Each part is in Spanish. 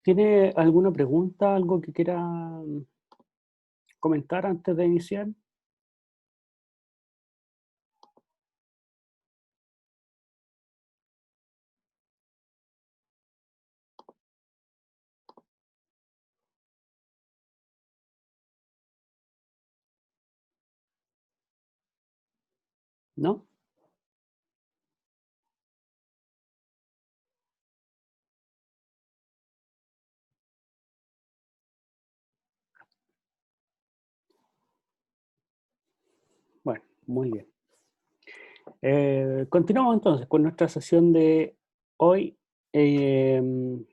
¿Tiene alguna pregunta, algo que quiera comentar antes de iniciar? ¿No? Bueno, muy bien. Continuamos entonces con nuestra sesión de hoy. em,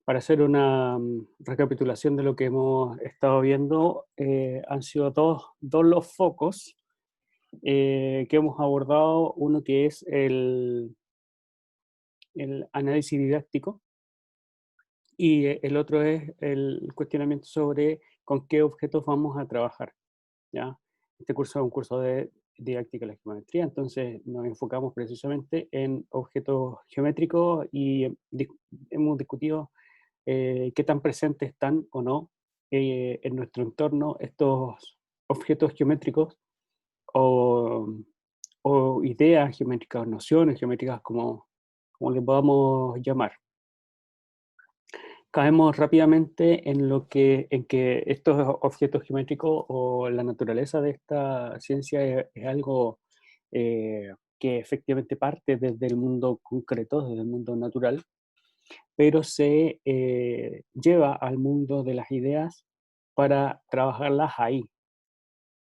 para hacer una recapitulación de lo que hemos estado viendo, han sido dos los focos que hemos abordado. Uno que es el análisis didáctico y el otro es el cuestionamiento sobre con qué objetos vamos a trabajar. ¿Ya? Este curso es un curso de didáctica de la geometría, entonces nos enfocamos precisamente en objetos geométricos y hemos discutido qué tan presentes están o no en nuestro entorno estos objetos geométricos o, o ideas geométricas, nociones geométricas, como le podamos llamar. Caemos rápidamente en que estos objetos geométricos o la naturaleza de esta ciencia es algo que efectivamente parte desde el mundo concreto, desde el mundo natural, pero se lleva al mundo de las ideas para trabajarlas ahí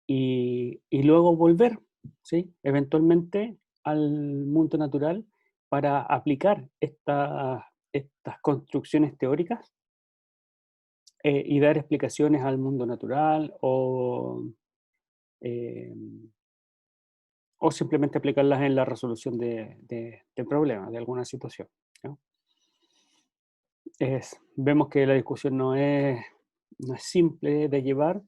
y luego volver, ¿sí? Eventualmente al mundo natural para aplicar estas construcciones teóricas y dar explicaciones al mundo natural eh, o simplemente aplicarlas en la resolución de problemas, de alguna situación, ¿no? Vemos que la discusión no es simple de llevar,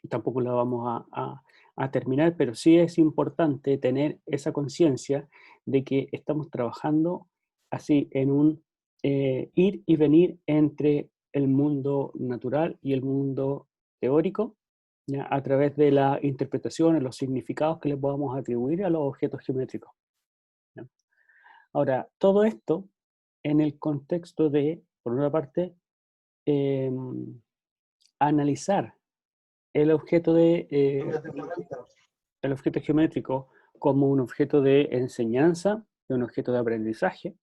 tampoco la vamos a terminar, pero sí es importante tener esa conciencia de que estamos trabajando así en un ir y venir entre el mundo natural y el mundo teórico, ¿ya? A través de las interpretaciones, los significados que le podamos atribuir a los objetos geométricos, ¿ya? Ahora, todo esto en el contexto de, por una parte, em, analizar el objeto el objeto geométrico como un objeto de enseñanza, de un objeto de aprendizaje,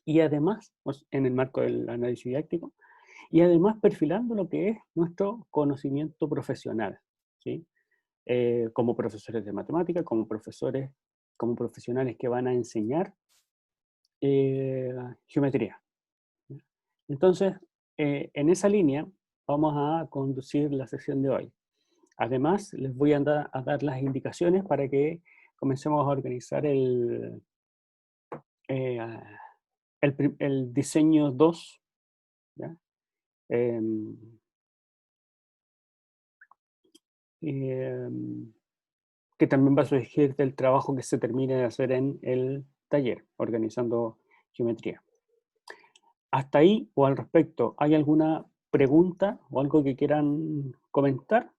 y además, pues, en el marco del análisis didáctico, y además perfilando lo que es nuestro conocimiento profesional, ¿sí? Como profesores de matemática, como profesionales que van a enseñar eh, geometría. Entonces, en esa línea vamos a conducir la sesión de hoy. Además, les voy a dar las indicaciones para que comencemos a organizar eh, el diseño 2, ¿ya? Em, em, que también va a surgir del trabajo que se termine de hacer en el taller, organizando geometría. Hasta ahí o al respecto, ¿hay alguna pregunta o algo que quieran comentar?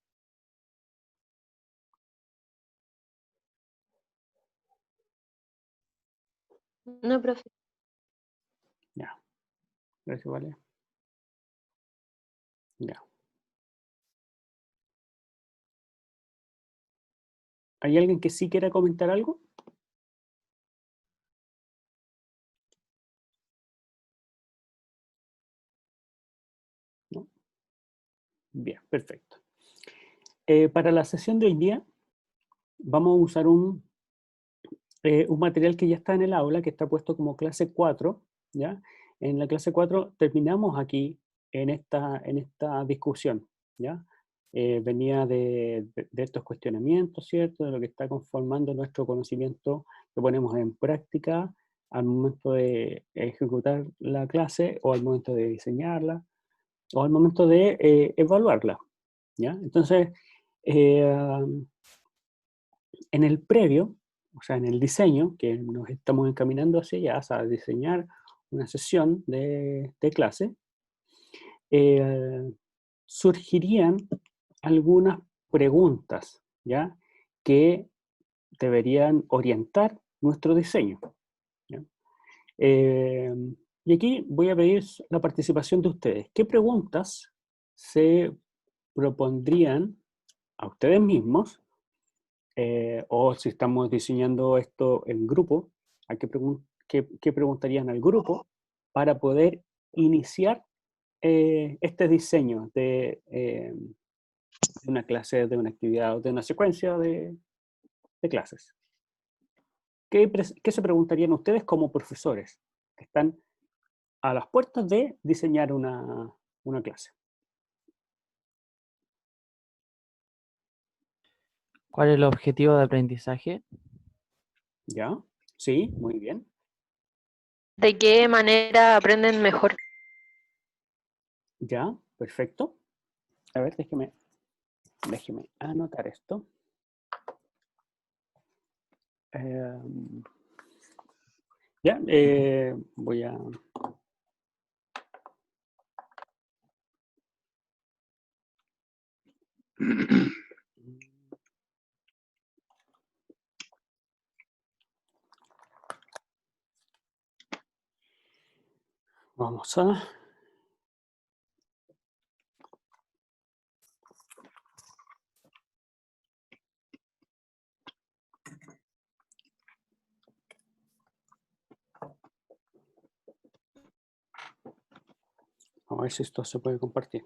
No, profe. Ya, gracias, vale. Ya. ¿Hay alguien que sí quiera comentar algo? ¿No? Bien, perfecto. Para la sesión de hoy día vamos a usar un material que ya está en el aula, que está puesto como clase 4, ¿ya? En la clase 4 terminamos aquí en esta discusión, ¿ya? Venía de estos cuestionamientos, ¿cierto? De lo que está conformando nuestro conocimiento que ponemos en práctica al momento de ejecutar la clase o al momento de diseñarla o al momento de evaluarla, ¿ya? Entonces, eh, en el previo, o sea, en el diseño, que nos estamos encaminando hacia allá, a diseñar una sesión de clase, surgirían algunas preguntas, ¿ya? Que deberían orientar nuestro diseño, ¿ya? Y aquí voy a pedir la participación de ustedes. ¿Qué preguntas se propondrían a ustedes mismos? O si estamos diseñando esto en grupo, ¿a qué preguntarían al grupo para poder iniciar este diseño de una clase, de una actividad, de una secuencia de clases? ¿Qué se preguntarían ustedes como profesores que están a las puertas de diseñar una clase? ¿Cuál es el objetivo de aprendizaje? ¿Ya? Sí, muy bien. ¿De qué manera aprenden mejor? ¿Ya? Perfecto. A ver, déjeme anotar esto. Ya, voy a... Vamos a... Vamos a ver si esto se puede compartir.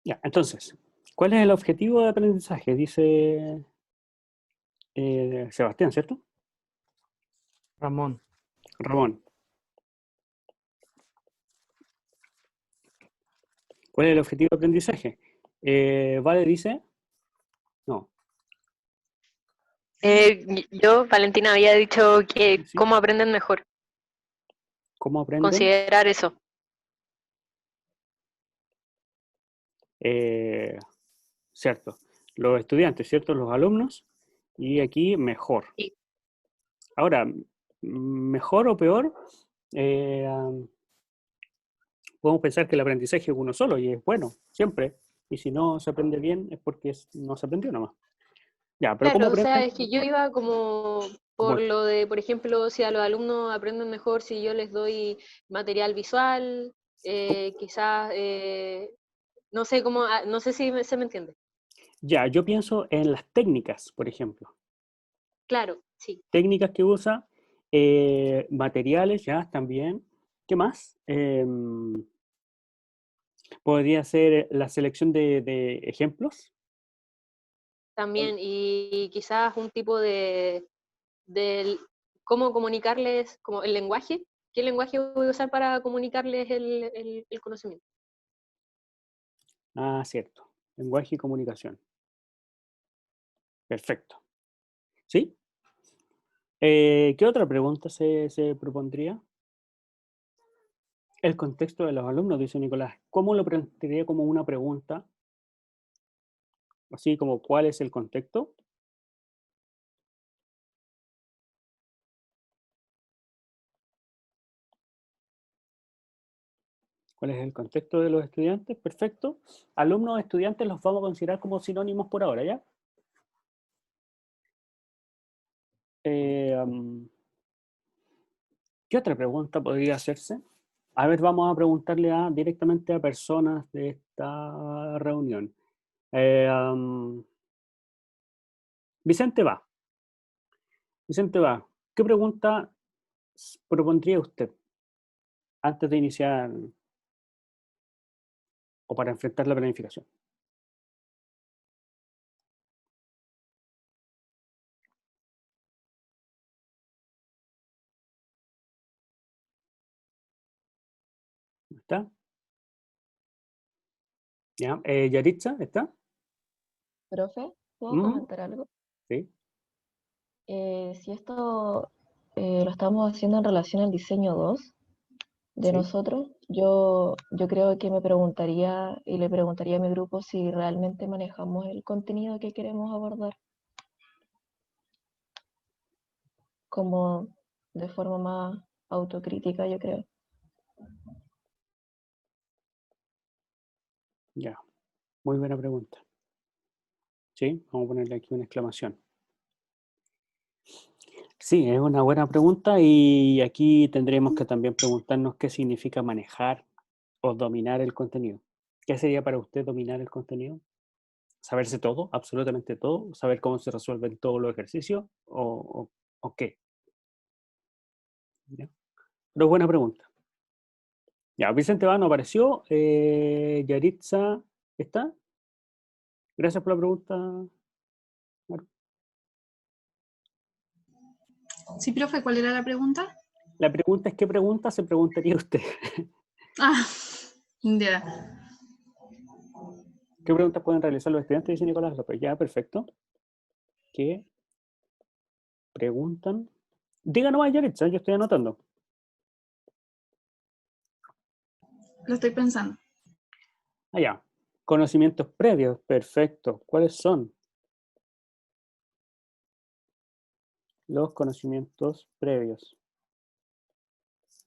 Ya, entonces, ¿cuál es el objetivo de aprendizaje? Dice Sebastián, ¿cierto? Ramón. Ramón. ¿Cuál es el objetivo de aprendizaje? Vale dice... No. Yo, Valentina, había dicho que ¿Sí? cómo aprenden mejor. ¿Cómo aprenden? Considerar eso. Cierto. Los estudiantes, ¿cierto? Los alumnos. Y aquí mejor. Sí. Ahora, mejor o peor, podemos pensar que el aprendizaje es uno solo y es bueno, siempre. Y si no se aprende bien es porque no se aprendió nomás. Ya, pero ¿cómo Claro, o sea, aprenden? es que yo iba como por lo de, por ejemplo, si a los alumnos aprenden mejor si yo les doy material visual, quizás, no sé cómo, no sé si se me entiende. Ya, yo pienso en las técnicas, por ejemplo. Claro, sí. Técnicas que usa, materiales ya también. ¿Qué más? Podría ser la selección de ejemplos. También, y quizás un tipo de cómo comunicarles, como el lenguaje, qué lenguaje voy a usar para comunicarles el conocimiento. Ah, cierto. Lenguaje y comunicación. Perfecto. ¿Sí? ¿Qué otra pregunta se propondría? El contexto de los alumnos, dice Nicolás. ¿Cómo lo plantearía como una pregunta? Así como, ¿cuál es el contexto? ¿Cuál es el contexto de los estudiantes? Perfecto. Alumnos, estudiantes los vamos a considerar como sinónimos por ahora, ¿ya? ¿Qué otra pregunta podría hacerse? A ver, vamos a preguntarle directamente a personas de esta reunión. Vicente va. Vicente va. ¿Qué pregunta propondría usted antes de iniciar o para enfrentar la planificación? ¿Está? ¿Ya? ¿Yaritza? ¿Está? Profe, ¿puedo ¿Mm? comentar algo? Sí. Si esto lo estamos haciendo en relación al diseño 2 de Sí. nosotros, Yo creo que me preguntaría y le preguntaría a mi grupo si realmente manejamos el contenido que queremos abordar, como de forma más autocrítica, yo creo. Ya, muy buena pregunta. Sí, vamos a ponerle aquí una exclamación. Sí, es una buena pregunta y aquí tendremos que también preguntarnos qué significa manejar o dominar el contenido. ¿Qué sería para usted dominar el contenido? ¿Saberse todo, absolutamente todo? ¿Saber cómo se resuelven todos los ejercicios? ¿O qué? ¿Ya? Pero es buena pregunta. Ya, Vicente Vano apareció. Yaritza, ¿está? Gracias por la pregunta. Maru. Sí, profe, ¿cuál era la pregunta? La pregunta es, ¿qué pregunta se preguntaría usted? Ah, ya. ¿Qué preguntas pueden realizar los estudiantes? Dice Nicolás López. Ya, perfecto. ¿Qué preguntan? Diga nomás, Yaritza, yo estoy anotando. Lo estoy pensando. Allá. Conocimientos previos, perfecto. ¿Cuáles son los conocimientos previos?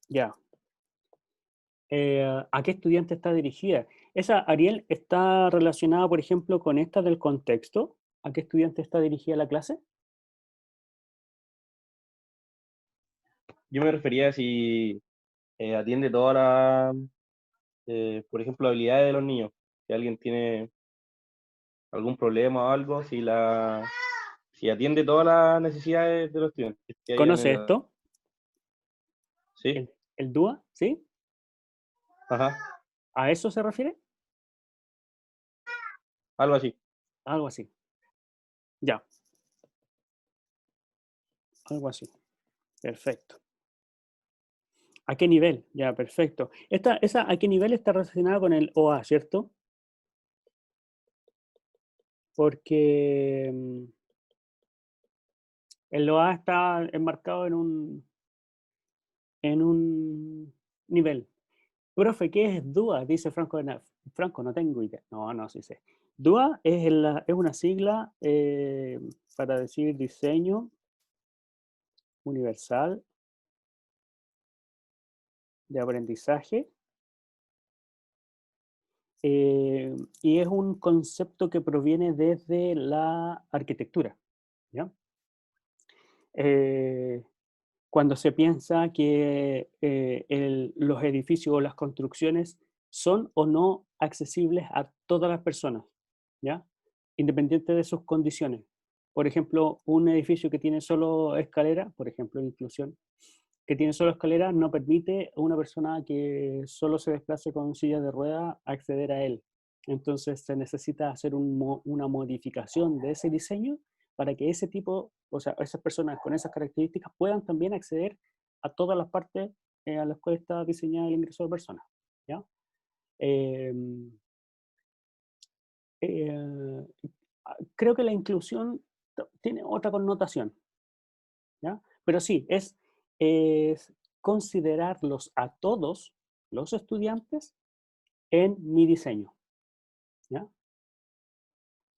Ya. ¿A qué estudiante está dirigida? Esa, Ariel, está relacionada, por ejemplo, con esta del contexto. ¿A qué estudiante está dirigida la clase? Yo me refería a si atiende todas las, por ejemplo, habilidades de los niños. Si alguien tiene algún problema o algo, si atiende todas las necesidades de los estudiantes que hayan en ¿Conoce edad. esto? Sí, ¿El DUA? ¿Sí? ajá, ¿A eso se refiere? algo así. Algo así. Ya, algo así. Perfecto. ¿A qué nivel? Ya, perfecto. ¿A qué nivel está relacionada con el OA, cierto? Porque el OA está enmarcado en un nivel. Profe, ¿qué es DUA? Dice Franco de Naf. Franco, no tengo idea. No, sí sé. DUA es una sigla para decir diseño universal de aprendizaje. Y es un concepto que proviene desde la arquitectura, ¿ya? Eh, cuando se piensa que los edificios o las construcciones son o no accesibles a todas las personas, ¿ya? Independiente de sus condiciones. Por ejemplo, un edificio que tiene solo escalera, por ejemplo, inclusión, que tiene solo escalera, no permite a una persona que solo se desplace con silla de rueda acceder a él. Entonces se necesita hacer una modificación de ese diseño para que ese tipo, o sea, esas personas con esas características puedan también acceder a todas las partes a las cuales está diseñado el ingreso de personas. ¿Ya? Eh, eh, Creo que la inclusión tiene otra connotación, ¿ya? Pero sí, es considerarlos a todos los estudiantes en mi diseño, ¿ya?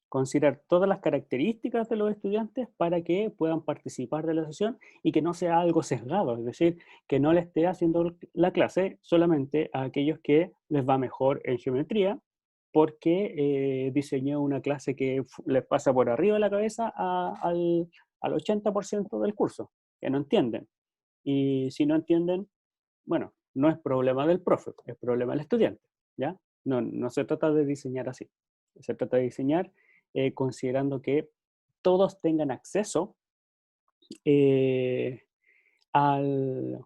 Considerar todas las características de los estudiantes para que puedan participar de la sesión y que no sea algo sesgado, es decir, que no le esté haciendo la clase solamente a aquellos que les va mejor en geometría, porque diseñé una clase que les pasa por arriba de la cabeza al 80% del curso, que no entienden. Y si no entienden, bueno, no es problema del profe, es problema del estudiante, ¿ya? No se trata de diseñar así, se trata de diseñar considerando que todos tengan acceso eh, al,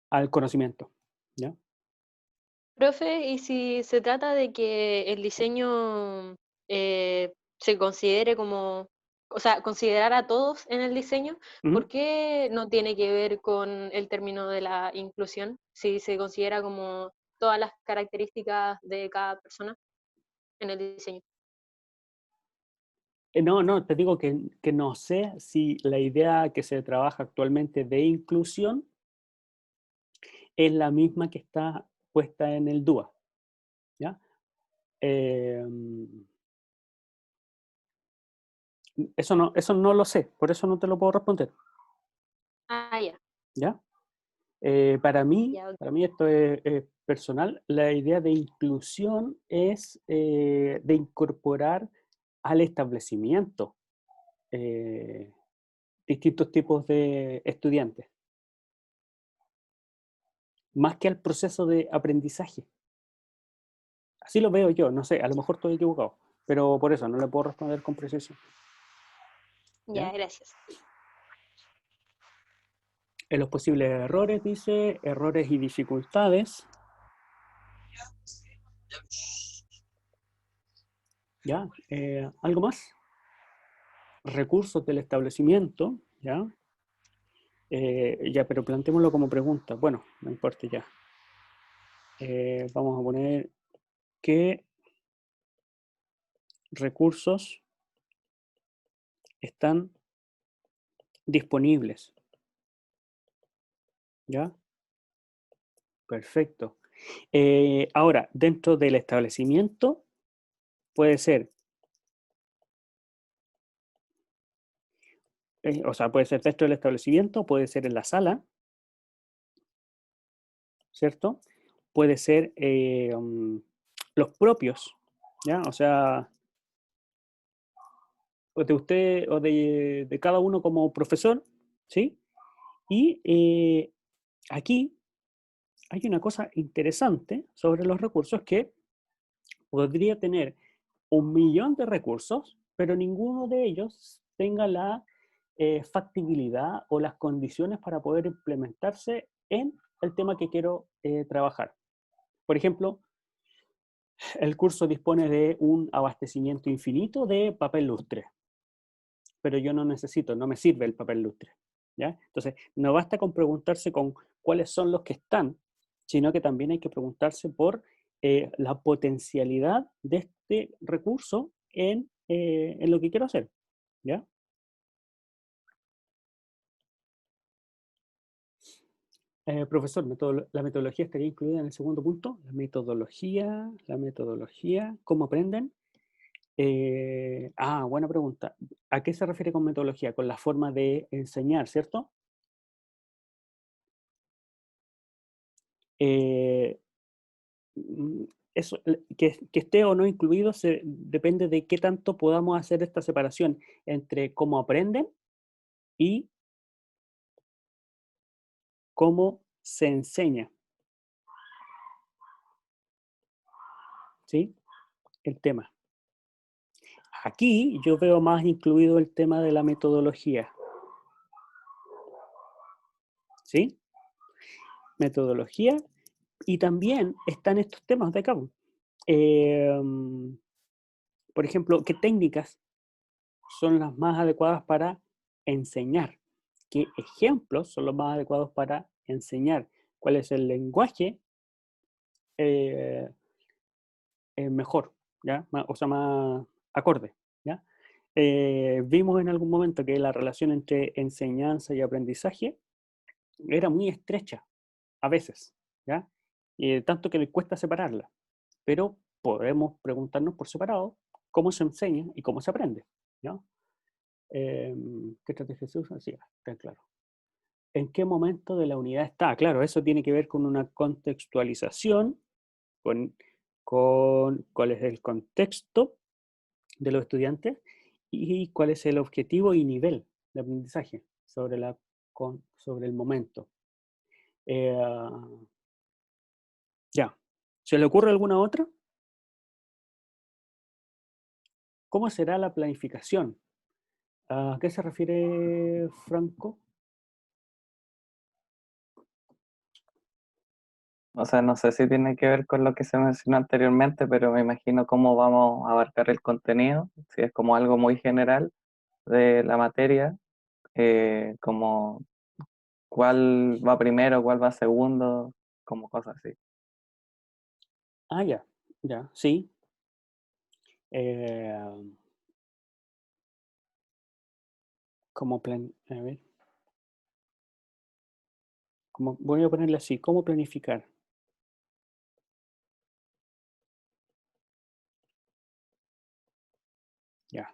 al conocimiento, ¿ya? Profe, y si se trata de que el diseño se considere como, o sea, considerar a todos en el diseño, ¿por Ujú. qué no tiene que ver con el término de la inclusión? Si se considera como todas las características de cada persona en el diseño. No, te digo que no sé si la idea que se trabaja actualmente de inclusión es la misma que está puesta en el DUA. ¿Ya? Eso no lo sé, por eso no te lo puedo responder. Ah, ya. ¿Ya? Para mí Ya, ok. esto es personal, la idea de inclusión es de incorporar al establecimiento distintos tipos de estudiantes, más que al proceso de aprendizaje. Así lo veo yo, no sé, a lo mejor estoy equivocado, pero por eso no le puedo responder con precisión. Ya, ¿Ya? gracias. En los posibles errores, dice, errores y dificultades. ¿Ya? ¿Algo más? Recursos del establecimiento, ¿ya? Ya, pero planteémoslo como pregunta. Bueno, no importa ya. Vamos a poner qué recursos están disponibles. ¿Ya? Perfecto. Ahora, dentro del establecimiento puede ser, o sea, puede ser dentro del establecimiento, puede ser en la sala, ¿cierto? Puede ser los propios, ¿ya? O sea, o de usted o de cada uno como profesor, ¿sí? Y aquí hay una cosa interesante sobre los recursos que podría tener 1.000.000 de recursos, pero ninguno de ellos tenga la factibilidad o las condiciones para poder implementarse en el tema que quiero trabajar. Por ejemplo, el curso dispone de un abastecimiento infinito de papel lustre, pero yo no necesito, no me sirve el papel lustre, ¿ya? Entonces, no basta con preguntarse con cuáles son los que están, sino que también hay que preguntarse por la potencialidad de este recurso en lo que quiero hacer, ¿ya? Profesor, la metodología estaría incluida en el segundo punto. La metodología, ¿cómo aprenden? Buena pregunta. ¿A qué se refiere con metodología? Con la forma de enseñar, ¿cierto? Eh, mm, Eso, que esté o no incluido depende de qué tanto podamos hacer esta separación entre cómo aprenden y cómo se enseña, ¿sí? El tema. Aquí yo veo más incluido el tema de la metodología, ¿sí? Metodología, y también están estos temas de acá. Por ejemplo, ¿qué técnicas son las más adecuadas para enseñar? ¿Qué ejemplos son los más adecuados para enseñar? ¿Cuál es el lenguaje eh, mejor? ¿Ya? O sea, más acorde, ¿ya? Vimos en algún momento que la relación entre enseñanza y aprendizaje era muy estrecha, a veces, ¿ya? Tanto que le cuesta separarla, pero podemos preguntarnos por separado cómo se enseña y cómo se aprende, ¿ya? ¿Qué estrategia se usa? Sí, está claro. ¿En qué momento de la unidad está? Claro, eso tiene que ver con una contextualización, con, con cuál es el contexto de los estudiantes y cuál es el objetivo y nivel de aprendizaje sobre el momento. Ya. ¿Se le ocurre alguna otra? ¿Cómo será la planificación? ¿A qué se refiere Franco? O sea, no sé si tiene que ver con lo que se mencionó anteriormente, pero me imagino cómo vamos a abarcar el contenido, si es como algo muy general de la materia, como cuál va primero, cuál va segundo, como cosas así. Ya, ya, sí. Eh, a ver. como, voy a ponerle así, ¿cómo planificar? Ya,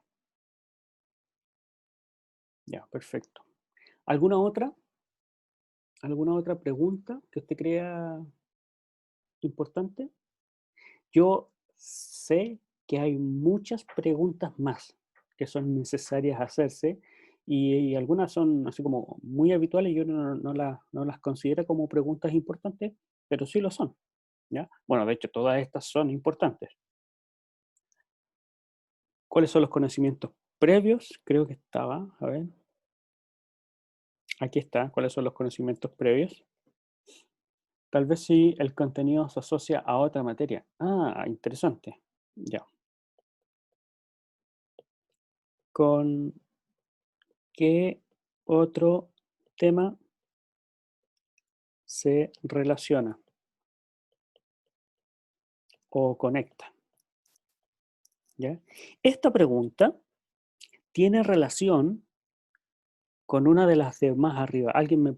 ya, perfecto. ¿Alguna otra? ¿Alguna otra pregunta que usted crea importante? Yo sé que hay muchas preguntas más que son necesarias hacerse y algunas son así como muy habituales y yo no las considero como preguntas importantes, pero sí lo son, ¿ya? Bueno, de hecho, todas estas son importantes. ¿Cuáles son los conocimientos previos? Creo que estaba, a ver. Aquí está, ¿cuáles son los conocimientos previos? Tal vez si el contenido se asocia a otra materia. Ah, interesante. Ya. ¿Con qué otro tema se relaciona o conecta? ¿Ya? Esta pregunta tiene relación con una de las de más arriba. ¿Alguien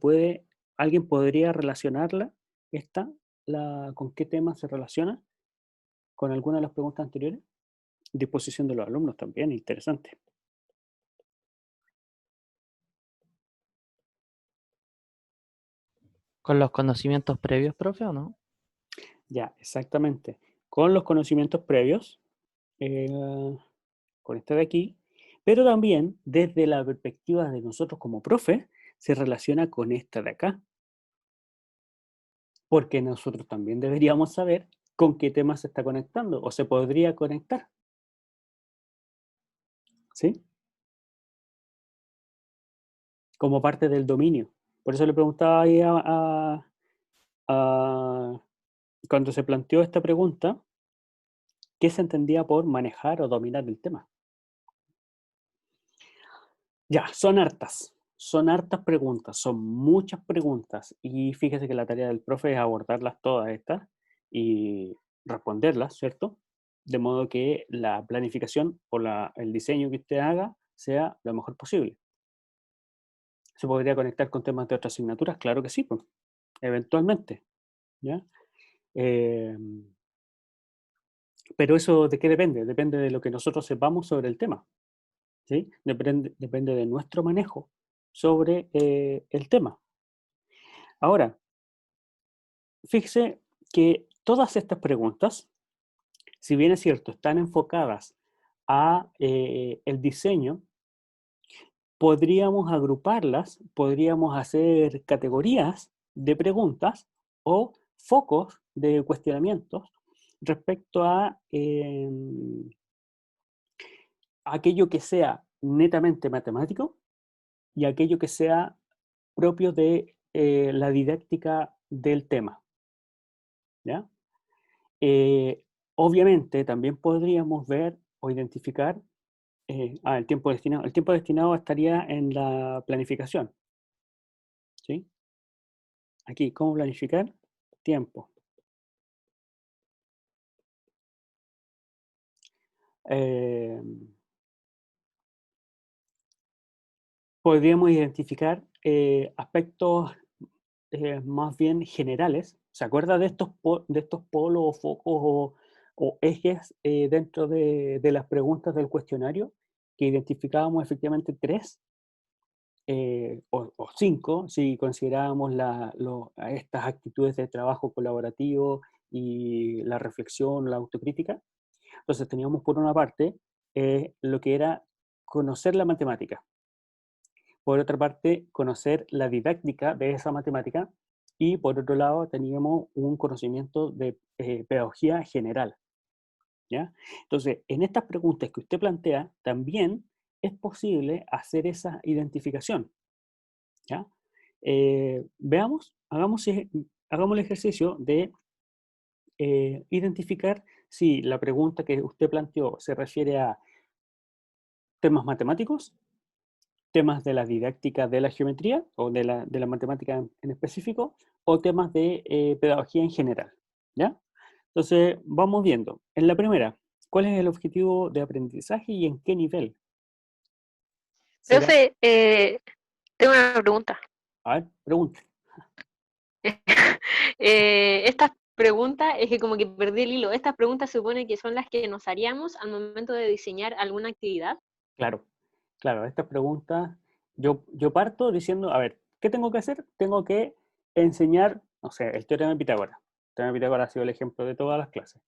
podría relacionarla, con qué tema se relaciona? ¿Con alguna de las preguntas anteriores? Disposición de los alumnos también, interesante. ¿Con los conocimientos previos, profe, o no? Ya, exactamente. Con los conocimientos previos, con este de aquí, pero también desde la perspectiva de nosotros como profe, se relaciona con esta de acá. Porque nosotros también deberíamos saber con qué tema se está conectando o se podría conectar. ¿Sí? Como parte del dominio. Por eso le preguntaba ahí cuando se planteó esta pregunta, ¿qué se entendía por manejar o dominar el tema? Ya, son hartas preguntas, son muchas preguntas y fíjese que la tarea del profe es abordarlas todas estas y responderlas, ¿cierto? De modo que la planificación o el diseño que usted haga sea lo mejor posible. ¿Se podría conectar con temas de otras asignaturas? Claro que sí, pues, eventualmente, ¿ya? Pero eso ¿de qué depende? Depende de lo que nosotros sepamos sobre el tema, ¿sí? Depende de nuestro manejo sobre el tema. Ahora, fíjese que todas estas preguntas, si bien es cierto, están enfocadas a el diseño, podríamos agruparlas, podríamos hacer categorías de preguntas o focos de cuestionamientos respecto a aquello que sea netamente matemático y aquello que sea propio de la didáctica del tema, ¿ya? Obviamente también podríamos ver o identificar el tiempo destinado. El tiempo destinado estaría en la planificación, ¿sí? Aquí, ¿cómo planificar? Tiempo. Eh, Podríamos identificar aspectos más bien generales. ¿Se acuerda de estos polos o focos o ejes dentro de las preguntas del cuestionario? Que identificábamos efectivamente 3 o 5 si considerábamos a estas actitudes de trabajo colaborativo y la reflexión, la autocrítica. Entonces teníamos por una parte lo que era conocer la matemática. Por otra parte, conocer la didáctica de esa matemática y por otro lado teníamos un conocimiento de pedagogía general, ¿ya? Entonces, en estas preguntas que usted plantea, también es posible hacer esa identificación, ¿ya? Veamos, hagamos el ejercicio de identificar si la pregunta que usted planteó se refiere a temas matemáticos, temas de la didáctica de la geometría o de la matemática en específico, o temas de pedagogía en general, ¿ya? Entonces, vamos viendo. En la primera, ¿cuál es el objetivo de aprendizaje y en qué nivel? ¿Será? Profe, tengo una pregunta. A ver, pregunte. Estas preguntas, es que como que perdí el hilo, estas preguntas se supone que son las que nos haríamos al momento de diseñar alguna actividad. Claro, claro, estas preguntas, yo parto diciendo, a ver, ¿qué tengo que hacer? Tengo que enseñar, no sé, el teorema de Pitágoras. El teorema de Pitágoras ha sido el ejemplo de todas las clases.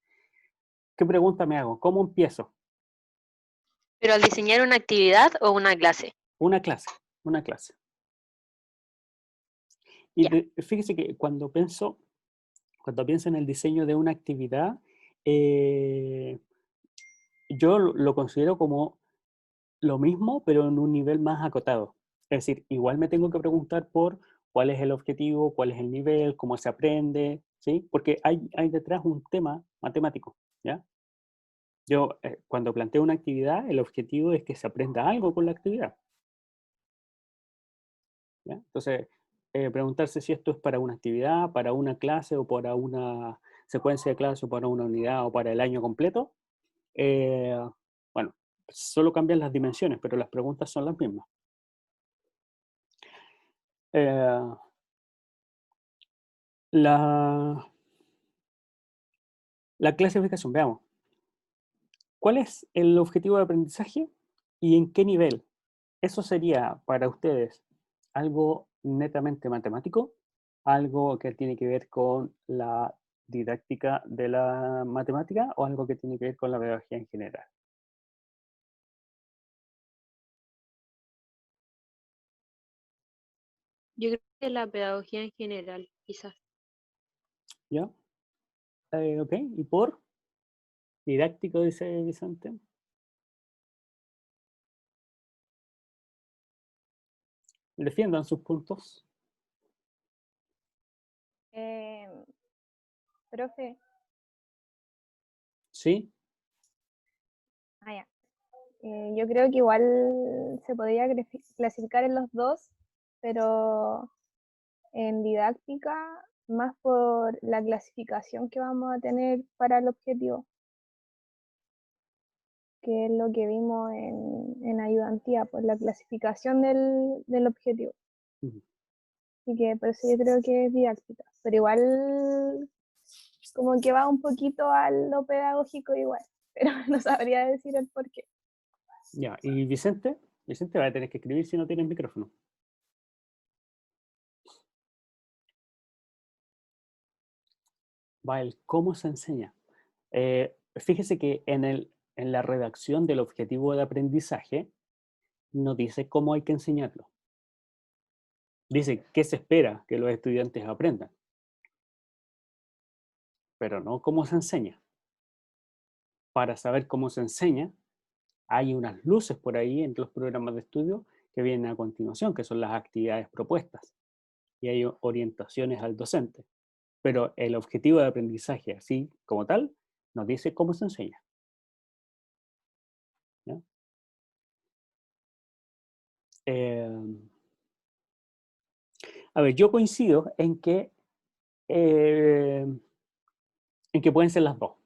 ¿Qué pregunta me hago? ¿Cómo empiezo? Pero al diseñar una actividad o una clase. Una clase, una clase. Y Ya. fíjese que cuando pienso en el diseño de una actividad, eh, yo lo considero como lo mismo, pero en un nivel más acotado. Es decir, igual me tengo que preguntar por cuál es el objetivo, cuál es el nivel, cómo se aprende, ¿sí? Porque hay detrás un tema matemático, ¿ya? Yo, cuando planteo una actividad, el objetivo es que se aprenda algo con la actividad, ¿ya? Entonces, preguntarse si esto es para una actividad, para una clase o para una secuencia de clases o para una unidad o para el año completo, eh, bueno, solo cambian las dimensiones, pero las preguntas son las mismas. Eh, la, la clasificación, veamos. ¿Cuál es el objetivo de aprendizaje y en qué nivel? ¿Eso sería para ustedes algo netamente matemático? ¿Algo que tiene que ver con la didáctica de la matemática o algo que tiene que ver con la pedagogía en general? Yo creo que la pedagogía en general, quizás. ¿Ya? Ok, ¿y por didáctico, dice Vicente? Defiendan sus puntos. Profe, ¿Sí? ya. Yo creo que igual se podría clasificar en los dos, pero en didáctica más por la clasificación que vamos a tener para el objetivo, que es lo que vimos en ayudantía, por la clasificación del objetivo. Ujú. Así que por eso yo creo que es didáctica, pero igual como que va un poquito a lo pedagógico igual, pero no sabría decir el por qué. Ya, ¿y Vicente? Vicente va a tener que escribir si no tiene micrófono. Va el cómo se enseña. Fíjese que en la redacción del objetivo de aprendizaje no dice cómo hay que enseñarlo. Dice qué se espera que los estudiantes aprendan, pero no cómo se enseña. Para saber cómo se enseña, hay unas luces por ahí en los programas de estudio que vienen a continuación, que son las actividades propuestas, y hay orientaciones al docente. Pero el objetivo de aprendizaje, así como tal, nos dice cómo se enseña. ¿Ya? A ver, yo coincido eh, en que pueden ser las dos.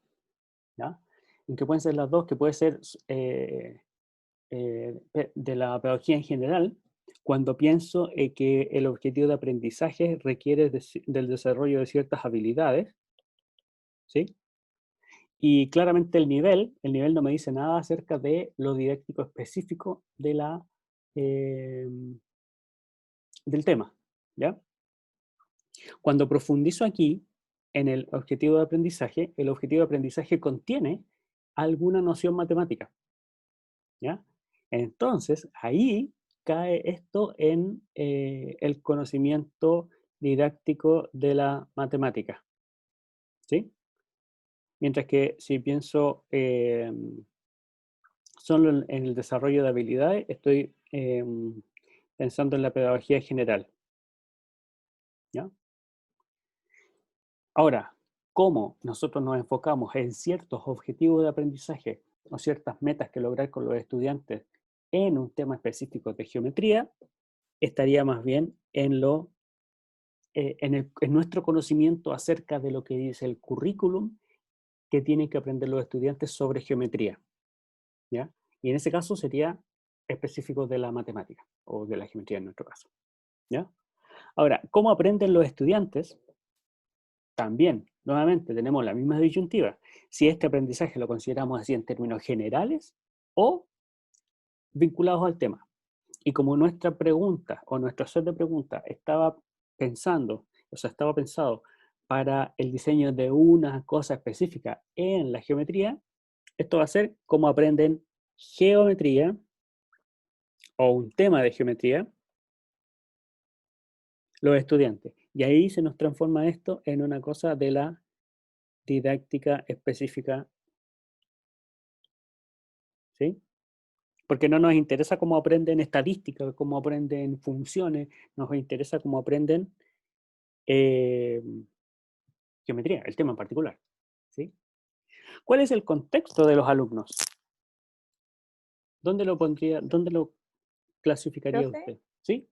¿Ya? En que pueden ser las dos, que puede ser de la pedagogía en general, cuando pienso que el objetivo de aprendizaje requiere del desarrollo de ciertas habilidades, ¿sí? Y claramente el nivel no me dice nada acerca de lo didáctico específico de del tema, ¿ya? Cuando profundizo aquí en el objetivo de aprendizaje, el objetivo de aprendizaje contiene alguna noción matemática, ¿ya? Entonces, ahí cae esto en el conocimiento didáctico de la matemática, ¿sí? Mientras que si pienso solo en el desarrollo de habilidades, estoy pensando en la pedagogía general, ¿ya? Ahora, cómo nosotros nos enfocamos en ciertos objetivos de aprendizaje o ciertas metas que lograr con los estudiantes en un tema específico de geometría, estaría más bien en en nuestro conocimiento acerca de lo que dice el currículum que tienen que aprender los estudiantes sobre geometría, ¿ya? Y en ese caso sería específico de la matemática o de la geometría en nuestro caso, ¿ya? Ahora, ¿cómo aprenden los estudiantes? También, nuevamente, tenemos la misma disyuntiva. Si este aprendizaje lo consideramos así en términos generales o vinculados al tema. Y como nuestra pregunta o nuestro set de preguntas estaba pensado para el diseño de una cosa específica en la geometría, esto va a ser cómo aprenden geometría o un tema de geometría los estudiantes. Y ahí se nos transforma esto en una cosa de la didáctica específica, ¿sí? Porque no nos interesa cómo aprenden estadística, cómo aprenden funciones, nos interesa cómo aprenden geometría, el tema en particular, ¿sí? ¿Cuál es el contexto de los alumnos? ¿Dónde lo clasificaría Profe, usted? ¿Sí?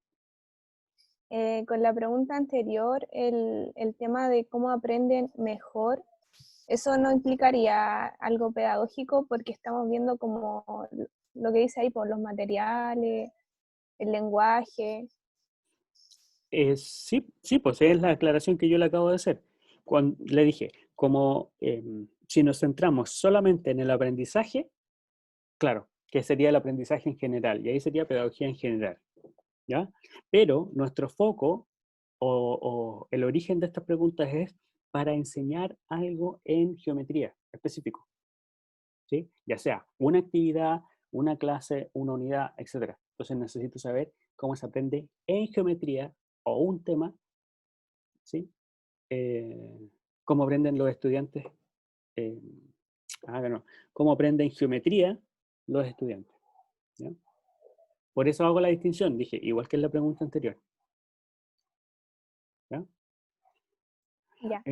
con la pregunta anterior, el tema de cómo aprenden mejor, eso no implicaría algo pedagógico porque estamos viendo como lo que dice ahí por los materiales, el lenguaje. Sí, pues es la aclaración que yo le acabo de hacer. Cuando le dije, como si nos centramos solamente en el aprendizaje, claro, que sería el aprendizaje en general, y ahí sería pedagogía en general, ¿ya? Pero nuestro foco o el origen de estas preguntas es para enseñar algo en geometría específico, ¿sí? Ya sea una actividad, una clase, una unidad, etc. Entonces necesito saber cómo se aprende en geometría o un tema, ¿sí? Cómo aprenden los estudiantes, eh, no, cómo aprenden geometría los estudiantes, ¿ya? Por eso hago la distinción, dije, igual que en la pregunta anterior, ¿ya? Ya.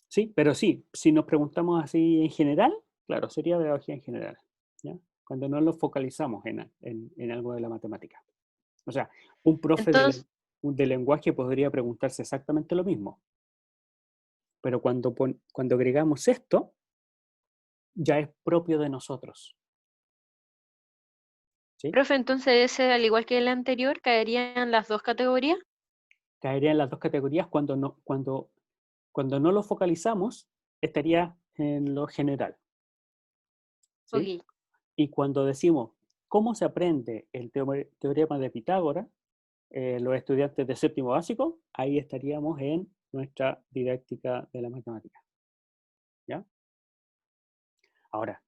Sí, pero sí, si nos preguntamos así en general, claro, sería pedagogía en general, ¿ya? Cuando no lo focalizamos en algo de la matemática. O sea, un profe Entonces, de lenguaje podría preguntarse exactamente lo mismo, pero cuando agregamos esto, ya es propio de nosotros, ¿sí? profe, entonces ese, al igual que el anterior, caerían las dos categorías. Caería en las dos categorías cuando no lo focalizamos, estaría en lo general, ¿sí? Ok. Y cuando decimos cómo se aprende el teorema de Pitágoras, los estudiantes de séptimo básico, ahí estaríamos en nuestra didáctica de la matemática, ¿ya? Ahora,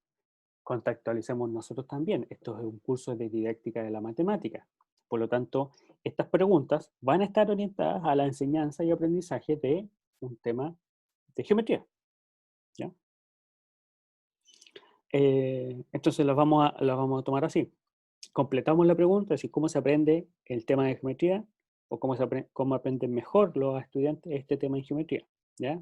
contextualicemos nosotros también. Esto es un curso de didáctica de la matemática. Por lo tanto, estas preguntas van a estar orientadas a la enseñanza y aprendizaje de un tema de geometría, ¿ya? Entonces las vamos a tomar así. Completamos la pregunta, es decir, cómo se aprende el tema de geometría o cómo aprenden mejor los estudiantes este tema en geometría, ¿ya?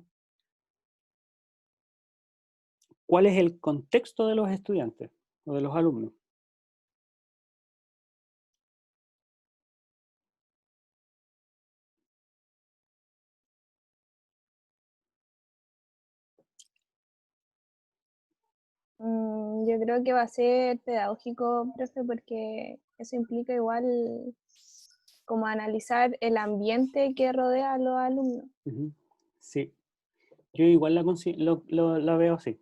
¿Cuál es el contexto de los estudiantes o de los alumnos? Yo creo que va a ser pedagógico, profe, porque eso implica igual como analizar el ambiente que rodea a los alumnos. Ujú. Sí, yo igual la veo así,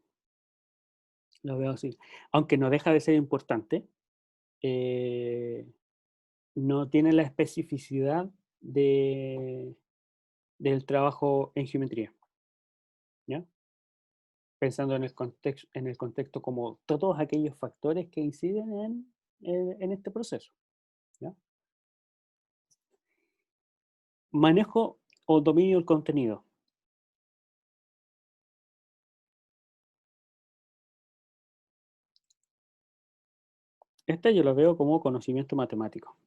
lo veo así. Aunque no deja de ser importante, eh, no tiene la especificidad del trabajo en geometría, ¿ya? Pensando en el contexto como todos aquellos factores que inciden en este proceso, ¿ya? Manejo o dominio del contenido. Esta yo lo veo como conocimiento matemático,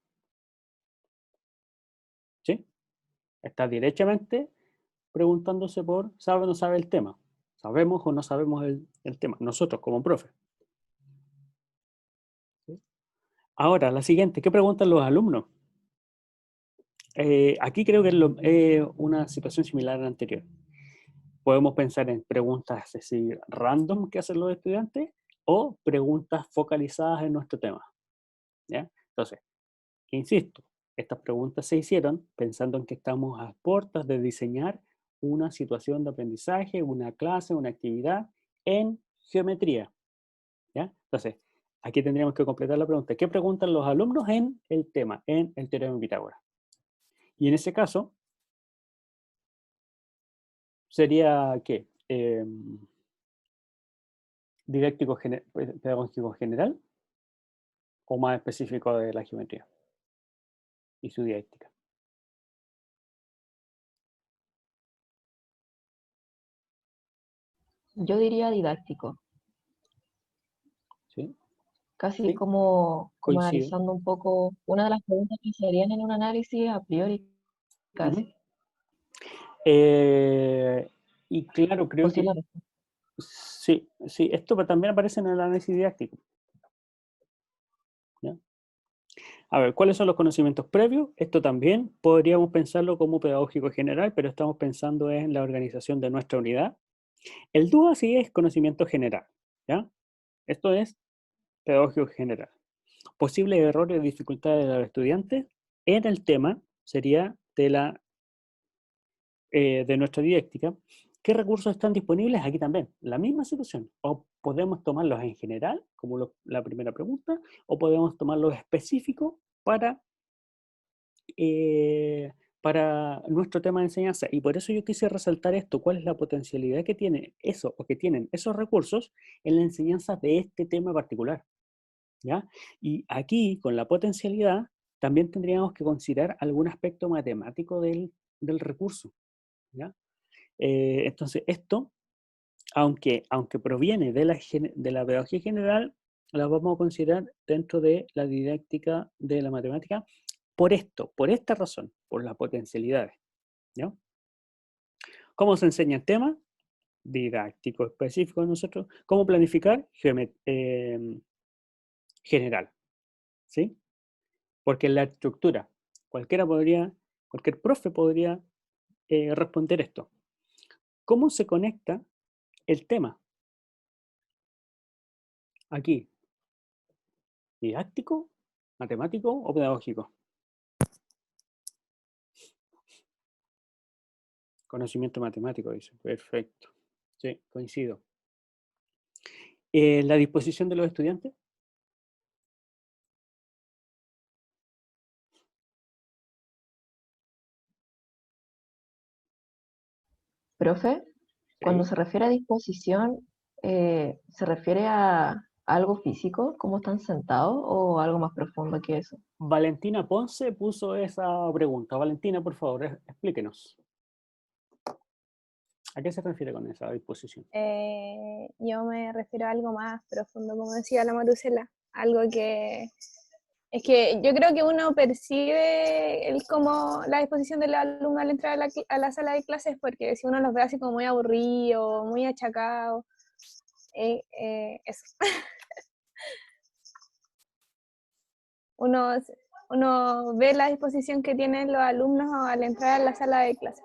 ¿sí? Está directamente preguntándose por, ¿sabe o no sabe el tema? ¿Sabemos o no sabemos el tema? Nosotros como profe, ¿sí? Ahora, la siguiente, ¿qué preguntan los alumnos? Aquí creo que es una situación similar a la anterior. Podemos pensar en preguntas así random que hacen los estudiantes o preguntas focalizadas en nuestro tema, ¿ya? Entonces, insisto, Estas preguntas se hicieron pensando en que estamos a puertas de diseñar una situación de aprendizaje, una clase, una actividad en geometría. ¿Ya? Entonces, aquí tendríamos que completar la pregunta. ¿Qué preguntan los alumnos en el tema, en el teorema de Pitágoras? Y en ese caso, sería, ¿qué? Pedagógico general o más específico de la geometría y su didáctica. Yo diría didáctico, ¿Sí? casi Sí, como coincido. analizando un poco una de las preguntas que se harían en un análisis a priori, casi. Ujú. Y claro, creo que Posible. sí, sí, esto también aparece en el análisis didáctico. ¿Ya? A ver, ¿cuáles son los conocimientos previos? Esto también podríamos pensarlo como pedagógico general, pero estamos pensando en la organización de nuestra unidad. El DUA sí es conocimiento general, ¿ya? Esto es pedagógico general. Posibles errores o dificultades de los estudiantes en el tema sería de nuestra didáctica. ¿Qué recursos están disponibles? Aquí también, la misma situación. O podemos tomarlos en general, como la primera pregunta, o podemos tomarlos específicos para nuestro tema de enseñanza. Y por eso yo quise resaltar esto, cuál es la potencialidad que tiene eso, o que tienen esos recursos en la enseñanza de este tema particular. ¿Ya? Y aquí, con la potencialidad, también tendríamos que considerar algún aspecto matemático del recurso. ¿Ya? Entonces, esto, aunque proviene de la pedagogía general, la vamos a considerar dentro de la didáctica de la matemática por esta razón, por las potencialidades. ¿Ya? ¿Cómo se enseña el tema? Didáctico, específico de nosotros. ¿Cómo planificar? General. ¿Sí? Porque la estructura, cualquier profe podría responder esto. ¿Cómo se conecta el tema? Aquí, ¿didáctico, matemático o pedagógico? Conocimiento matemático, dice. Perfecto. Sí, coincido. ¿La disposición de los estudiantes? Profe, cuando Sí. se refiere a disposición, ¿se refiere a algo físico, cómo están sentados, o algo más profundo que eso? Valentina Ponce puso esa pregunta. Valentina, por favor, explíquenos. ¿A qué se refiere con esa disposición? Yo me refiero a algo más profundo, como decía la Marusela, algo que es que yo creo que uno percibe como la disposición del alumno al entrar a la sala de clases, porque si uno los ve así como muy aburridos, muy achacados, eso. uno, uno ve la disposición que tienen los alumnos al entrar a la sala de clases.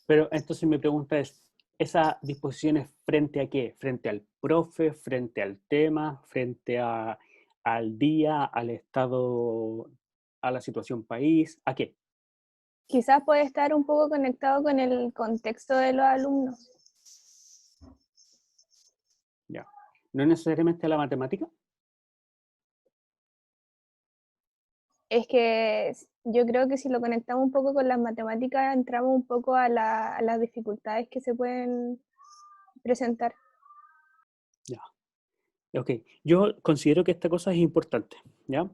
Pero entonces mi pregunta es, ¿esa disposición es frente a qué? ¿Frente al profe, frente al tema, frente al día, al estado, a la situación país? ¿A qué? Quizás puede estar un poco conectado con el contexto de los alumnos. Ya. ¿No necesariamente a la matemática? Es que yo creo que si lo conectamos un poco con las matemáticas, entramos un poco a las dificultades que se pueden presentar. Ya. Ok. Yo considero que esta cosa es importante, ¿ya?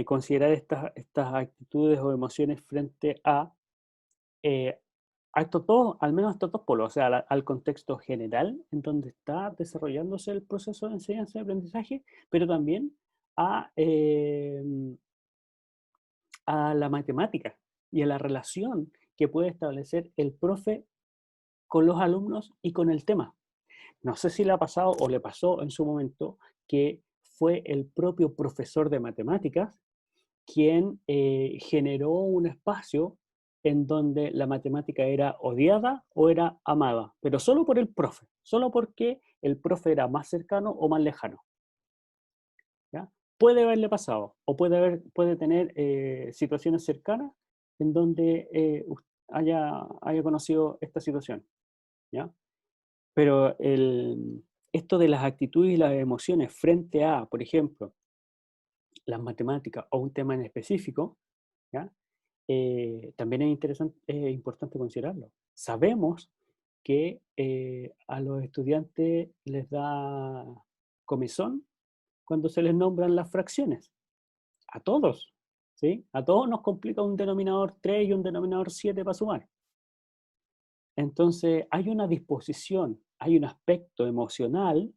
Considerar estas actitudes o emociones frente a estos dos, al menos estos dos polos, o sea, al contexto general en donde está desarrollándose el proceso de enseñanza y aprendizaje, pero también a, eh, a la matemática y a la relación que puede establecer el profe con los alumnos y con el tema. No sé si le ha pasado o le pasó en su momento que fue el propio profesor de matemáticas quien generó un espacio en donde la matemática era odiada o era amada, pero solo por el profe, solo porque el profe era más cercano o más lejano. ¿Ya? puede haberle pasado, o puede tener situaciones cercanas en donde haya conocido esta situación, ¿ya? Pero esto de las actitudes y las emociones frente a, por ejemplo, las matemáticas o un tema en específico, ¿ya? También es importante considerarlo. Sabemos que a los estudiantes les da comezón cuando se les nombran las fracciones. A todos, ¿sí? A todos nos complica un denominador 3 y un denominador 7 para sumar. Entonces, hay una disposición, hay un aspecto emocional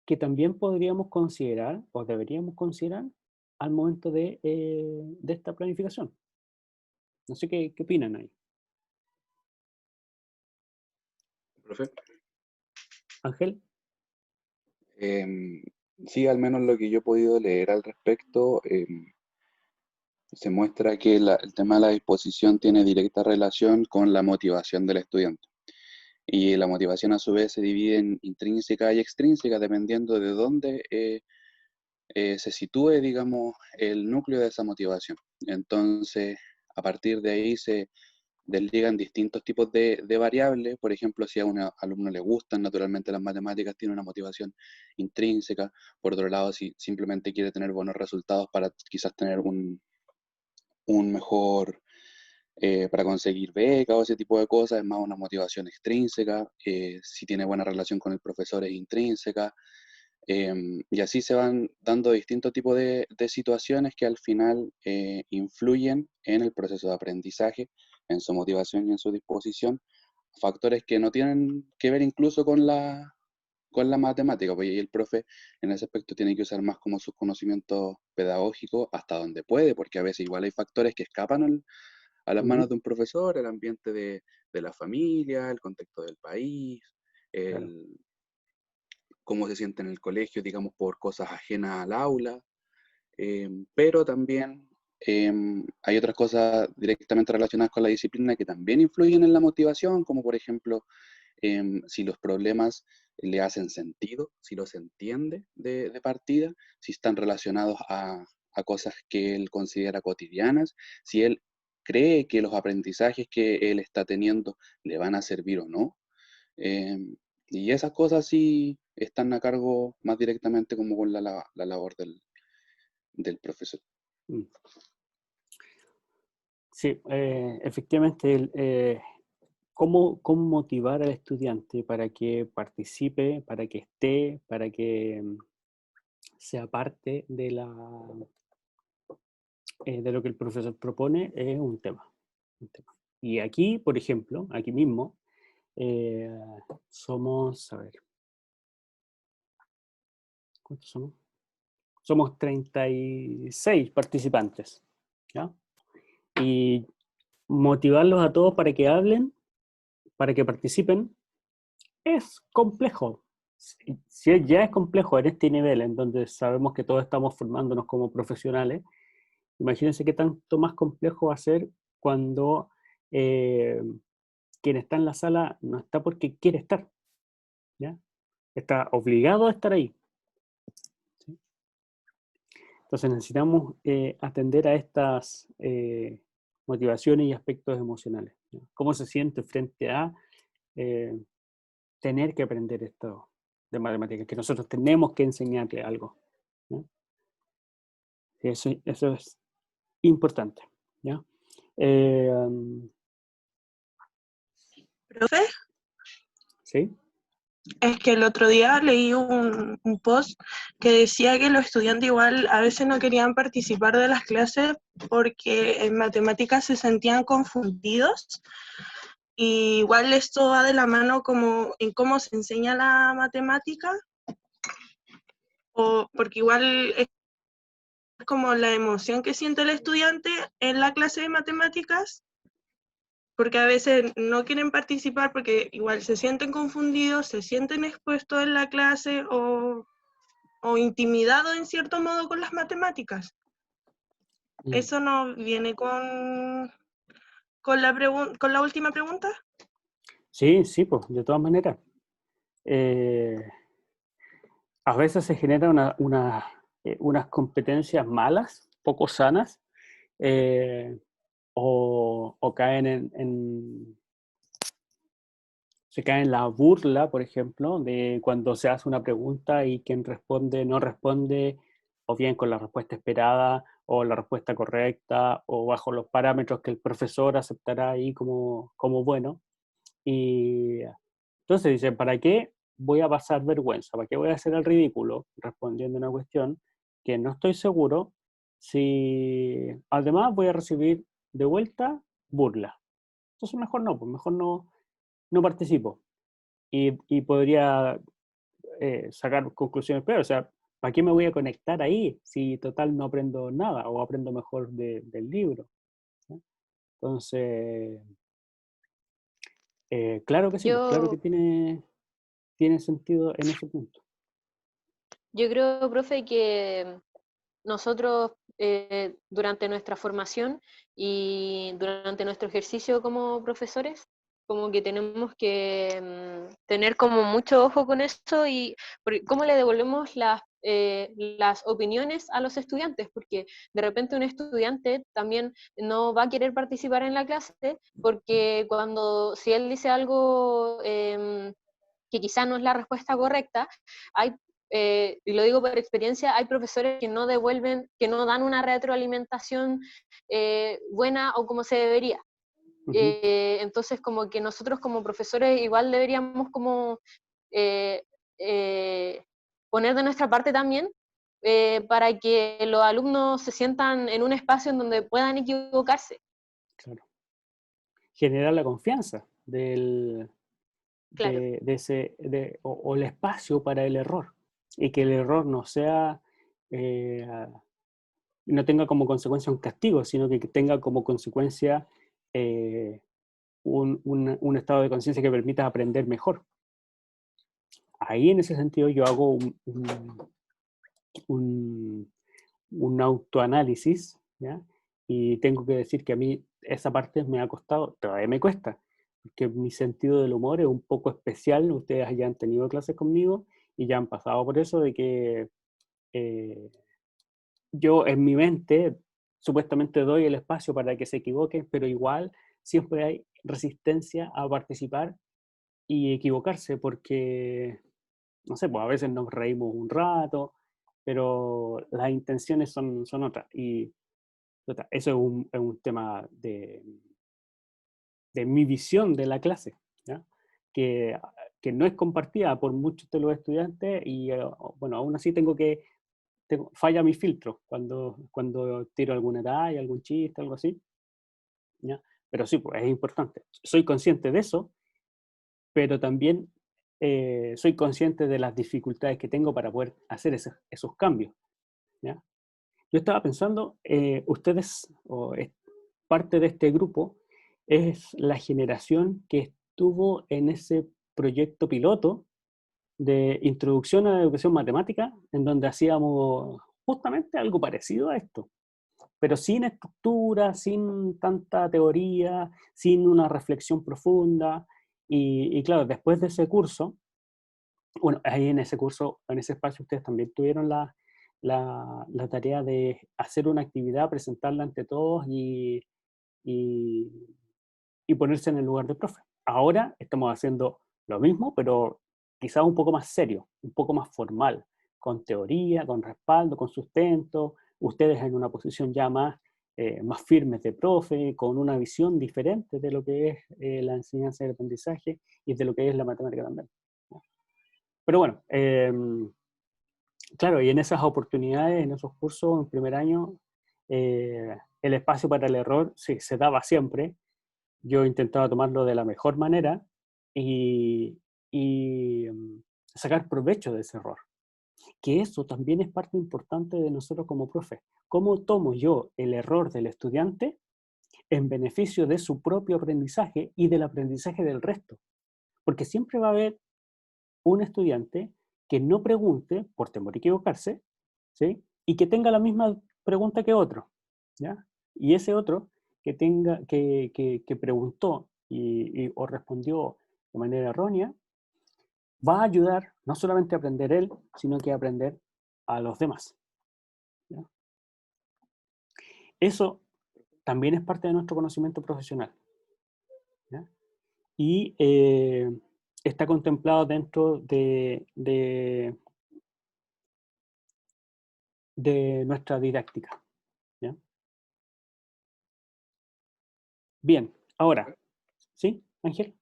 que también podríamos considerar, o deberíamos considerar, al momento de esta planificación. No sé qué opinan ahí. Profe. Ángel. Sí, al menos lo que yo he podido leer al respecto, se muestra que el tema de la disposición tiene directa relación con la motivación del estudiante. Y la motivación a su vez se divide en intrínseca y extrínseca, dependiendo de dónde se sitúe, digamos, el núcleo de esa motivación. Entonces, a partir de ahí se desligan distintos tipos de variables. Por ejemplo, si a un alumno le gustan naturalmente las matemáticas, tiene una motivación intrínseca. Por otro lado, si simplemente quiere tener buenos resultados para quizás tener un mejor, para conseguir becas o ese tipo de cosas, es más una motivación extrínseca. Si tiene buena relación con el profesor, es intrínseca. Y así se van dando distintos tipos de situaciones que al final influyen en el proceso de aprendizaje, en su motivación y en su disposición, factores que no tienen que ver incluso con la matemática, pues, y el profe en ese aspecto tiene que usar más como sus conocimientos pedagógicos hasta donde puede, porque a veces igual hay factores que escapan a las manos de un profesor, el ambiente de la familia, el contexto del país, cómo se siente en el colegio, digamos, por cosas ajenas al aula, pero también hay otras cosas directamente relacionadas con la disciplina que también influyen en la motivación, como por ejemplo, si los problemas le hacen sentido, si los entiende de partida, si están relacionados a cosas que él considera cotidianas, si él cree que los aprendizajes que él está teniendo le van a servir o no. Y esas cosas sí están a cargo más directamente como con la labor del profesor. Sí, efectivamente, ¿cómo motivar al estudiante para que participe, para que esté, para que sea parte de lo que el profesor propone? Es un tema. Y aquí, por ejemplo, aquí mismo, somos, a ver, ¿cuántos somos? Somos 36 participantes, ¿ya? Y motivarlos a todos para que hablen, para que participen, es complejo. Si ya es complejo en este nivel, en donde sabemos que todos estamos formándonos como profesionales, imagínense qué tanto más complejo va a ser cuando quien está en la sala no está porque quiere estar, ¿ya? Está obligado a estar ahí. ¿Sí? Entonces necesitamos atender a estas motivaciones y aspectos emocionales, ¿ya? ¿Cómo se siente frente a tener que aprender esto de matemáticas, que nosotros tenemos que enseñarle algo, ¿no? Eso es importante, ¿ya? Profe, ¿Sí? es que el otro día leí un post que decía que los estudiantes igual a veces no querían participar de las clases porque en matemáticas se sentían confundidos. Y igual esto va de la mano como en cómo se enseña la matemática, o porque igual es como la emoción que siente el estudiante en la clase de matemáticas, porque a veces no quieren participar porque igual se sienten confundidos, se sienten expuestos en la clase o intimidados en cierto modo con las matemáticas. ¿Eso no viene con la última pregunta? Sí, pues, de todas maneras. A veces se genera unas competencias malas, poco sanas, o caen se cae en la burla, por ejemplo, de cuando se hace una pregunta y quien responde no responde, o bien con la respuesta esperada, o la respuesta correcta, o bajo los parámetros que el profesor aceptará ahí como bueno. Y entonces dice, ¿para qué voy a pasar vergüenza? ¿Para qué voy a hacer el ridículo respondiendo una cuestión que no estoy seguro si además voy a recibir de vuelta burla? Entonces mejor no, pues mejor no participo. Y podría sacar conclusiones peores. O sea, ¿para qué me voy a conectar ahí si total no aprendo nada o aprendo mejor del libro? ¿No? Entonces, claro que sí, pues, claro que Yo, tiene sentido en ese punto. yo creo, profe, que nosotros durante nuestra formación y durante nuestro ejercicio como profesores, como que tenemos que tener como mucho ojo con eso y cómo le devolvemos las opiniones a los estudiantes, porque de repente un estudiante también no va a querer participar en la clase porque si él dice algo que quizá no es la respuesta correcta, hay y lo digo por experiencia, hay profesores que no devuelven, que no dan una retroalimentación buena o como se debería. Entonces, como que nosotros como profesores igual deberíamos como eh, eh, poner de nuestra parte también para que los alumnos se sientan en un espacio en donde puedan equivocarse. Claro. Generar la confianza Claro. o el espacio para el error. Y que el error no sea, no tenga como consecuencia un castigo, sino que tenga como consecuencia un estado de conciencia que permita aprender mejor. Ahí en ese sentido yo hago un autoanálisis, ¿ya? Y tengo que decir que a mí esa parte me ha costado, todavía me cuesta, porque mi sentido del humor es un poco especial. Ustedes ya han tenido clases conmigo y ya han pasado por eso de que yo en mi mente supuestamente doy el espacio para que se equivoquen, pero igual siempre hay resistencia a participar y equivocarse, porque, no sé, pues a veces nos reímos un rato, pero las intenciones son otras. Y eso es un tema de mi visión de la clase, ¿ya? Que no es compartida por muchos de los estudiantes y, bueno, aún así falla mi filtro cuando tiro alguna talla, algún chiste, algo así, ¿ya? Pero sí, pues es importante. Soy consciente de eso, pero también soy consciente de las dificultades que tengo para poder hacer esos cambios, ¿ya? Yo estaba pensando, ustedes, parte de este grupo, es la generación que estuvo en ese proyecto piloto de introducción a la educación matemática, en donde hacíamos justamente algo parecido a esto, pero sin estructura, sin tanta teoría, sin una reflexión profunda. Y claro, después de ese curso, bueno, ahí en ese curso, en ese espacio, ustedes también tuvieron la tarea de hacer una actividad, presentarla ante todos y, y ponerse en el lugar de profe. Ahora estamos haciendo lo mismo, pero quizás un poco más serio, un poco más formal, con teoría, con respaldo, con sustento, ustedes en una posición ya más firmes de profe, con una visión diferente de lo que es la enseñanza y el aprendizaje y de lo que es la matemática también. Pero bueno, claro, y en esas oportunidades, en esos cursos, en primer año, el espacio para el error sí, se daba siempre. Yo intentaba tomarlo de la mejor manera y sacar provecho de ese error. Que eso también es parte importante de nosotros como profe. ¿Cómo tomo yo el error del estudiante en beneficio de su propio aprendizaje y del aprendizaje del resto? Porque siempre va a haber un estudiante que no pregunte por temor a equivocarse, ¿sí? Y que tenga la misma pregunta que otro, ¿ya? Y ese otro que preguntó o respondió de manera errónea, va a ayudar no solamente a aprender él, sino que a aprender a los demás. Eso también es parte de nuestro conocimiento profesional, ¿ya? Y está contemplado dentro de nuestra didáctica, ¿ya? Bien, ahora, ¿sí, Ángel?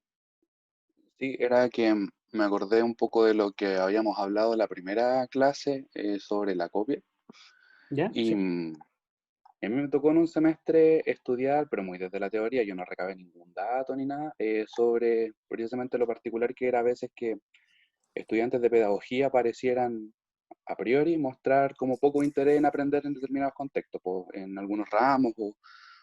Sí, era que me acordé un poco de lo que habíamos hablado en la primera clase sobre la copia. ¿Ya? Y Sí. a mí me tocó en un semestre estudiar, pero muy desde la teoría, yo no recabé ningún dato ni nada, sobre precisamente lo particular que era a veces que estudiantes de pedagogía parecieran a priori mostrar como poco interés en aprender en determinados contextos, pues, en algunos ramos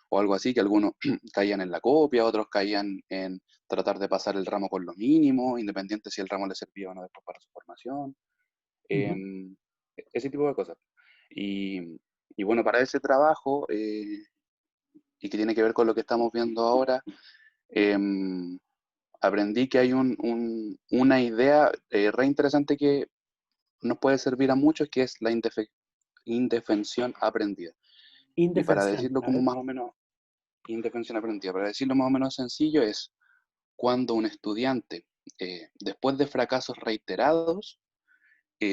o algo así, que algunos caían en la copia, otros caían en tratar de pasar el ramo con lo mínimo, independiente si el ramo le servía o no después para su formación, Ujú. ese tipo de cosas. Y, y bueno, para ese trabajo, y que tiene que ver con lo que estamos viendo ahora, em, aprendí que hay una idea re interesante que nos puede servir a muchos, que es la indefensión aprendida. Y para Indefensión, decirlo a como ver. más o menos, indefensión aprendida, para decirlo más o menos sencillo, es cuando un estudiante, después de fracasos reiterados,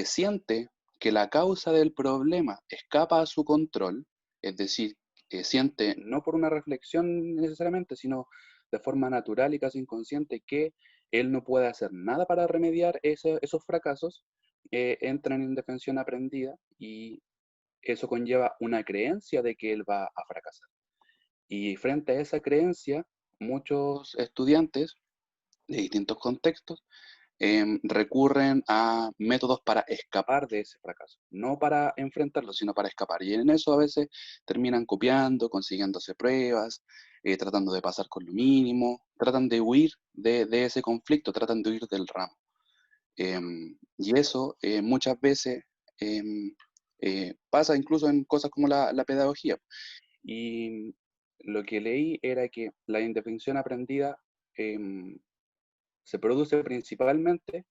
siente que la causa del problema escapa a su control, es decir, siente no por una reflexión necesariamente, sino de forma natural y casi inconsciente que él no puede hacer nada para remediar esos fracasos, entra en indefensión aprendida y eso conlleva una creencia de que él va a fracasar. Y frente a esa creencia, muchos estudiantes de distintos contextos recurren a métodos para escapar de ese fracaso, no para enfrentarlo, sino para escapar. Y en eso a veces terminan copiando, consiguiéndose pruebas, tratando de pasar con lo mínimo, tratan de huir de ese conflicto, tratan de huir del ramo. Y eso muchas veces pasa incluso en cosas como la pedagogía. Y lo que leí era que la indefensión aprendida se produce principalmente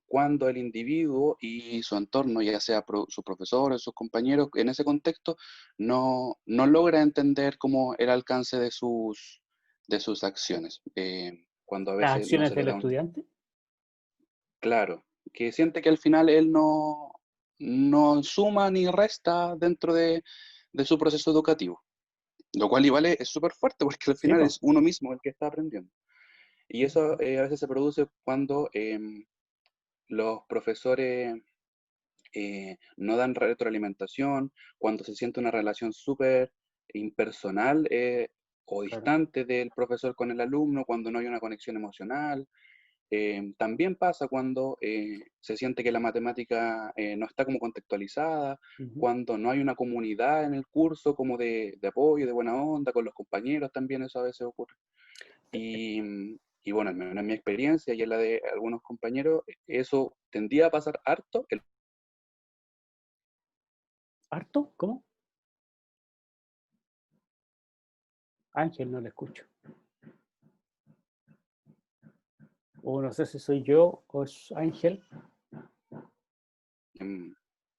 cuando el individuo y su entorno, ya sea sus profesores, sus compañeros, en ese contexto, no logra entender como el alcance de sus acciones. Cuando a Las veces no acciones se le del da un... estudiante. Claro, que siente que al final él no suma ni resta dentro de su proceso educativo, lo cual igual es súper fuerte porque al Sí, final po. es uno mismo el que está aprendiendo. Y eso a veces se produce cuando los profesores no dan retroalimentación, cuando se siente una relación súper impersonal o Claro. distante del profesor con el alumno, cuando no hay una conexión emocional. También pasa cuando se siente que la matemática no está como contextualizada, Ujú. cuando no hay una comunidad en el curso como de apoyo, de buena onda, con los compañeros también eso a veces ocurre. Y bueno, al menos en mi experiencia y en la de algunos compañeros, eso tendía a pasar harto. ¿Harto? ¿Cómo? Ángel, no le escucho. O no sé si soy yo o es Ángel. em,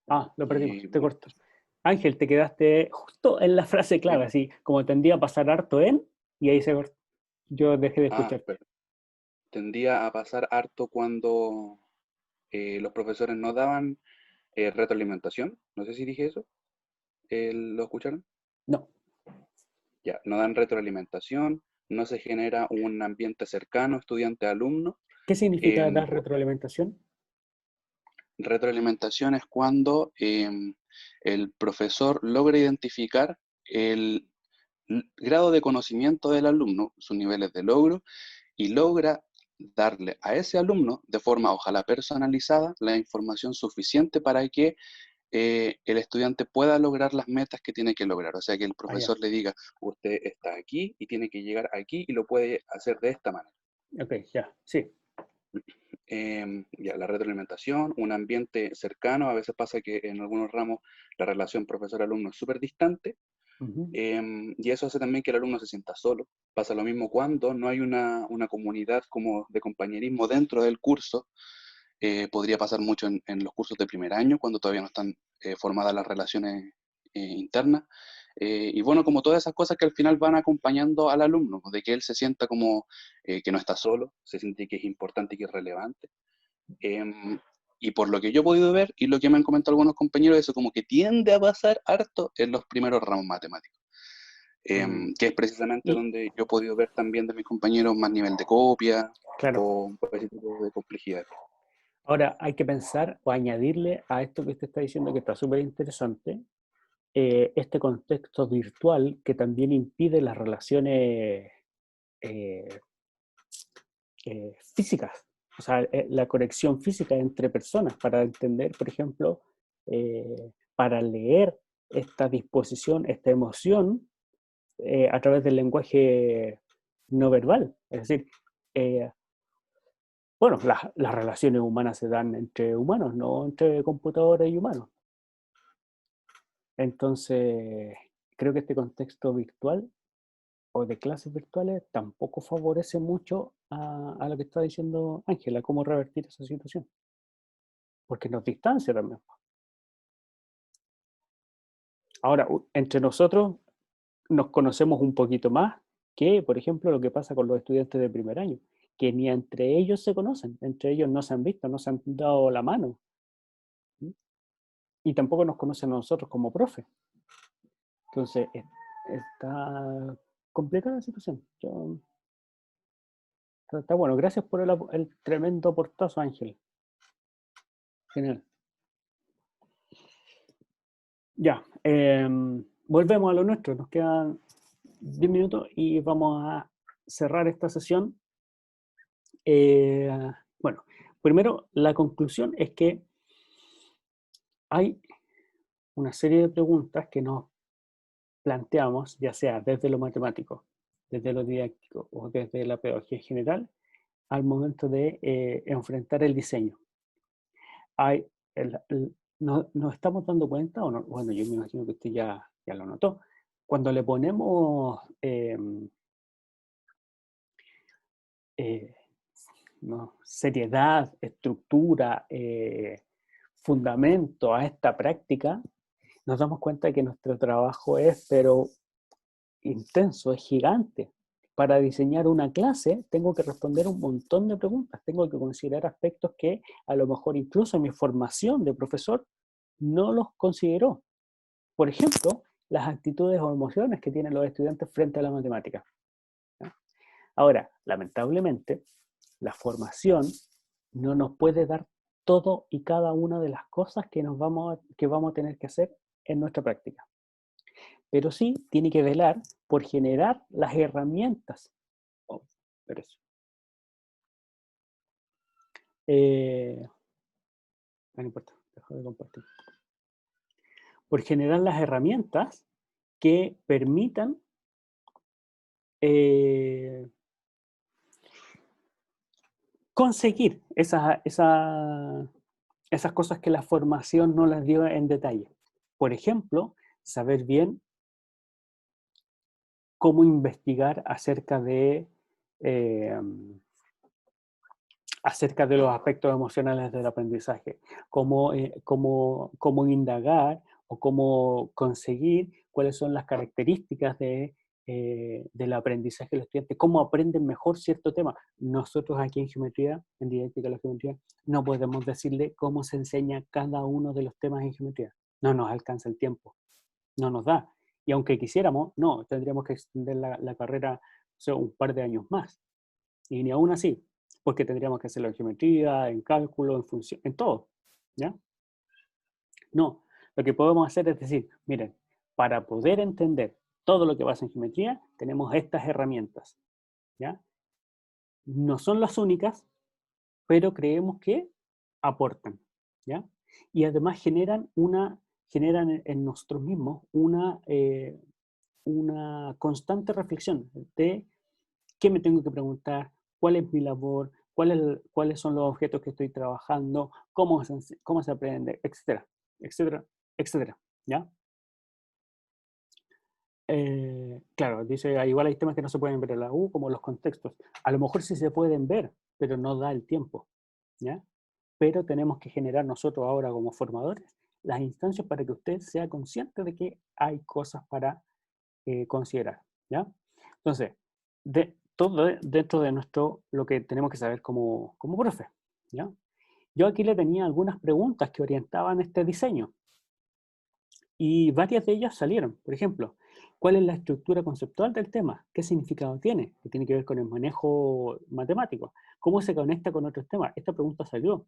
Ah, lo perdimos, y te bueno, corto. Ángel, te quedaste justo en la frase clave, sí, así como tendía a pasar harto en, y ahí se cortó. Yo dejé de ah, escucharte. pero tendía a pasar harto cuando los profesores no daban retroalimentación. No sé si dije eso. ¿Lo escucharon? No. Ya, no dan retroalimentación, no se genera un ambiente cercano estudiante-alumno. ¿Qué significa Em, dar retroalimentación? Retroalimentación es cuando el profesor logra identificar el grado de conocimiento del alumno, sus niveles de logro, y logra darle a ese alumno, de forma ojalá personalizada, la información suficiente para que el estudiante pueda lograr las metas que tiene que lograr. O sea, que el Ah, ya. profesor le diga, usted está aquí y tiene que llegar aquí y lo puede hacer de esta manera. Ok, ya, sí. Ya, la retroalimentación, un ambiente cercano, a veces pasa que en algunos ramos la relación profesor-alumno es súper distante, Ujú. y eso hace también que el alumno se sienta solo. Pasa lo mismo cuando no hay una comunidad como de compañerismo dentro del curso. Podría pasar mucho en los cursos de primer año, cuando todavía no están formadas las relaciones interna. Y bueno, como todas esas cosas que al final van acompañando al alumno, de que él se sienta como que no está solo, se siente que es importante y que es relevante. Y por lo que yo he podido ver y lo que me han comentado algunos compañeros, eso como que tiende a pasar harto en los primeros ramos matemáticos. Que es precisamente donde yo he podido ver también de mis compañeros más nivel de copia, Claro. o ese tipo de complejidad. Ahora hay que pensar o añadirle a esto que usted está diciendo, que está súper interesante, este contexto virtual que también impide las relaciones físicas, o sea, la conexión física entre personas para entender, por ejemplo, para leer esta disposición, esta emoción a través del lenguaje no verbal. Es decir, bueno, las relaciones humanas se dan entre humanos, no entre computadores y humanos. Entonces, creo que este contexto virtual o de clases virtuales tampoco favorece mucho a lo que está diciendo Ángela, cómo revertir esa situación. Porque nos distancia también. Ahora, entre nosotros nos conocemos un poquito más que, por ejemplo, lo que pasa con los estudiantes de primer año, que ni entre ellos se conocen, entre ellos no se han visto, no se han dado la mano. Y tampoco nos conocen a nosotros como profe. Entonces, está complicada la situación. Está bueno. Gracias por el tremendo portazo, Ángel. Genial. Ya, volvemos a lo nuestro. Nos quedan 10 minutos y vamos a cerrar esta sesión. Bueno, primero, la conclusión es que hay una serie de preguntas que nos planteamos, ya sea desde lo matemático, desde lo didáctico o desde la pedagogía en general, al momento de enfrentar el diseño. Nos estamos dando cuenta, o no, bueno, yo me imagino que usted ya lo notó, cuando le ponemos seriedad, estructura, fundamento a esta práctica, nos damos cuenta de que nuestro trabajo es, pero intenso, es gigante. Para diseñar una clase tengo que responder un montón de preguntas, tengo que considerar aspectos que a lo mejor incluso en mi formación de profesor no los consideró. Por ejemplo, las actitudes o emociones que tienen los estudiantes frente a la matemática. Ahora, lamentablemente, la formación no nos puede dar todo y cada una de las cosas que vamos a tener que hacer en nuestra práctica. Pero sí tiene que velar por generar las herramientas. No importa, dejo de compartir. Por generar las herramientas que permitan conseguir esas cosas que la formación no las dio en detalle. Por ejemplo, saber bien cómo investigar acerca de los aspectos emocionales del aprendizaje, cómo indagar o cómo conseguir cuáles son las características del aprendizaje de los estudiantes, cómo aprenden mejor cierto tema. Nosotros aquí en geometría, en didáctica de la geometría, no podemos decirle cómo se enseña cada uno de los temas en geometría. No nos alcanza el tiempo, no nos da. Y aunque quisiéramos, no, tendríamos que extender la carrera, o sea, un par de años más. Y ni aún así, porque tendríamos que hacerlo en geometría, en cálculo, en función, en todo, ¿ya? No, lo que podemos hacer es decir, miren, para poder entender todo lo que pasa en geometría, tenemos estas herramientas, ¿ya? No son las únicas, pero creemos que aportan, ¿ya? Y además generan en nosotros mismos una constante reflexión de qué me tengo que preguntar, cuál es mi labor, cuáles son los objetos que estoy trabajando, cómo se aprende, etcétera, etcétera, etcétera, ¿ya? Claro, dice, igual hay temas que no se pueden ver en la U, como los contextos. A lo mejor sí se pueden ver, pero no da el tiempo, ¿ya? Pero tenemos que generar nosotros ahora como formadores las instancias para que usted sea consciente de que hay cosas para considerar, ¿ya? Entonces, todo dentro de lo que tenemos que saber como profe, ¿ya? Yo aquí le tenía algunas preguntas que orientaban este diseño y varias de ellas salieron. Por ejemplo, ¿cuál es la estructura conceptual del tema? ¿Qué significado tiene? Que tiene que ver con el manejo matemático. ¿Cómo se conecta con otros temas? Esta pregunta salió.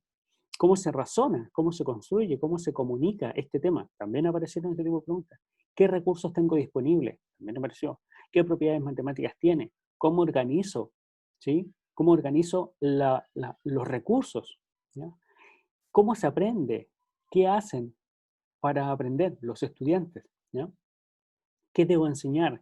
¿Cómo se razona? ¿Cómo se construye? ¿Cómo se comunica este tema? También aparecieron este tipo de preguntas. ¿Qué recursos tengo disponibles? También apareció. ¿Qué propiedades matemáticas tiene? ¿Cómo organizo? ¿Sí? ¿Cómo organizo los recursos? ¿Ya? ¿Cómo se aprende? ¿Qué hacen para aprender los estudiantes? ¿Ya? ¿Qué debo enseñar?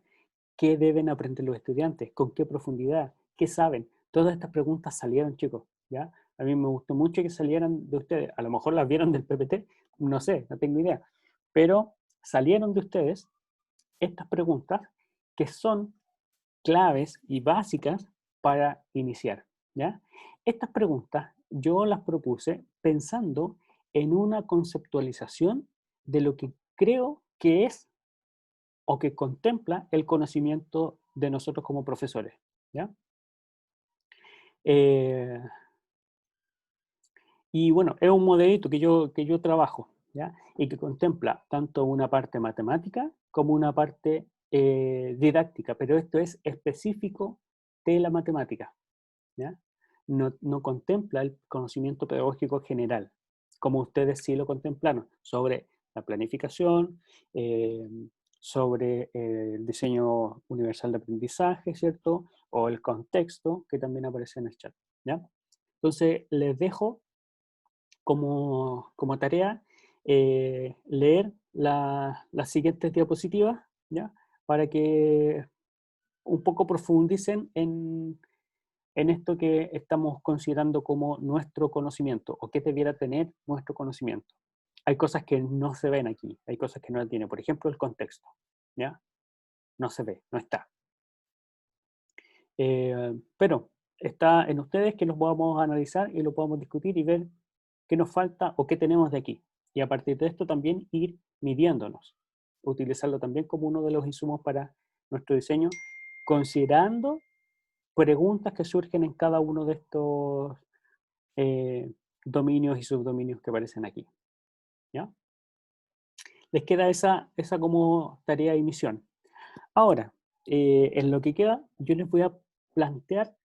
¿Qué deben aprender los estudiantes? ¿Con qué profundidad? ¿Qué saben? Todas estas preguntas salieron, chicos, ¿ya? A mí me gustó mucho que salieran de ustedes. A lo mejor las vieron del PPT, no sé, no tengo idea. Pero salieron de ustedes estas preguntas que son claves y básicas para iniciar, ¿ya? Estas preguntas yo las propuse pensando en una conceptualización de lo que creo que es o que contempla el conocimiento de nosotros como profesores, ¿ya? Y bueno, es un modelito que yo trabajo, ¿ya? Y que contempla tanto una parte matemática como una parte didáctica, pero esto es específico de la matemática, ¿ya? No contempla el conocimiento pedagógico general, como ustedes sí lo contemplaron, sobre la planificación, sobre el diseño universal de aprendizaje, ¿cierto? O el contexto, que también aparece en el chat, ¿ya? Entonces, les dejo como tarea leer las siguientes diapositivas, ¿ya? Para que un poco profundicen en esto que estamos considerando como nuestro conocimiento, o que debiera tener nuestro conocimiento. Hay cosas que no se ven aquí, hay cosas que no la tiene. Por ejemplo, el contexto, ¿ya? No se ve, no está. Pero está en ustedes que los podamos analizar y lo podamos discutir y ver qué nos falta o qué tenemos de aquí. Y a partir de esto también ir midiéndonos. Utilizarlo también como uno de los insumos para nuestro diseño, considerando preguntas que surgen en cada uno de estos dominios y subdominios que aparecen aquí, ¿ya? Les queda esa como tarea y misión. Ahora, en lo que queda, yo les voy a plantear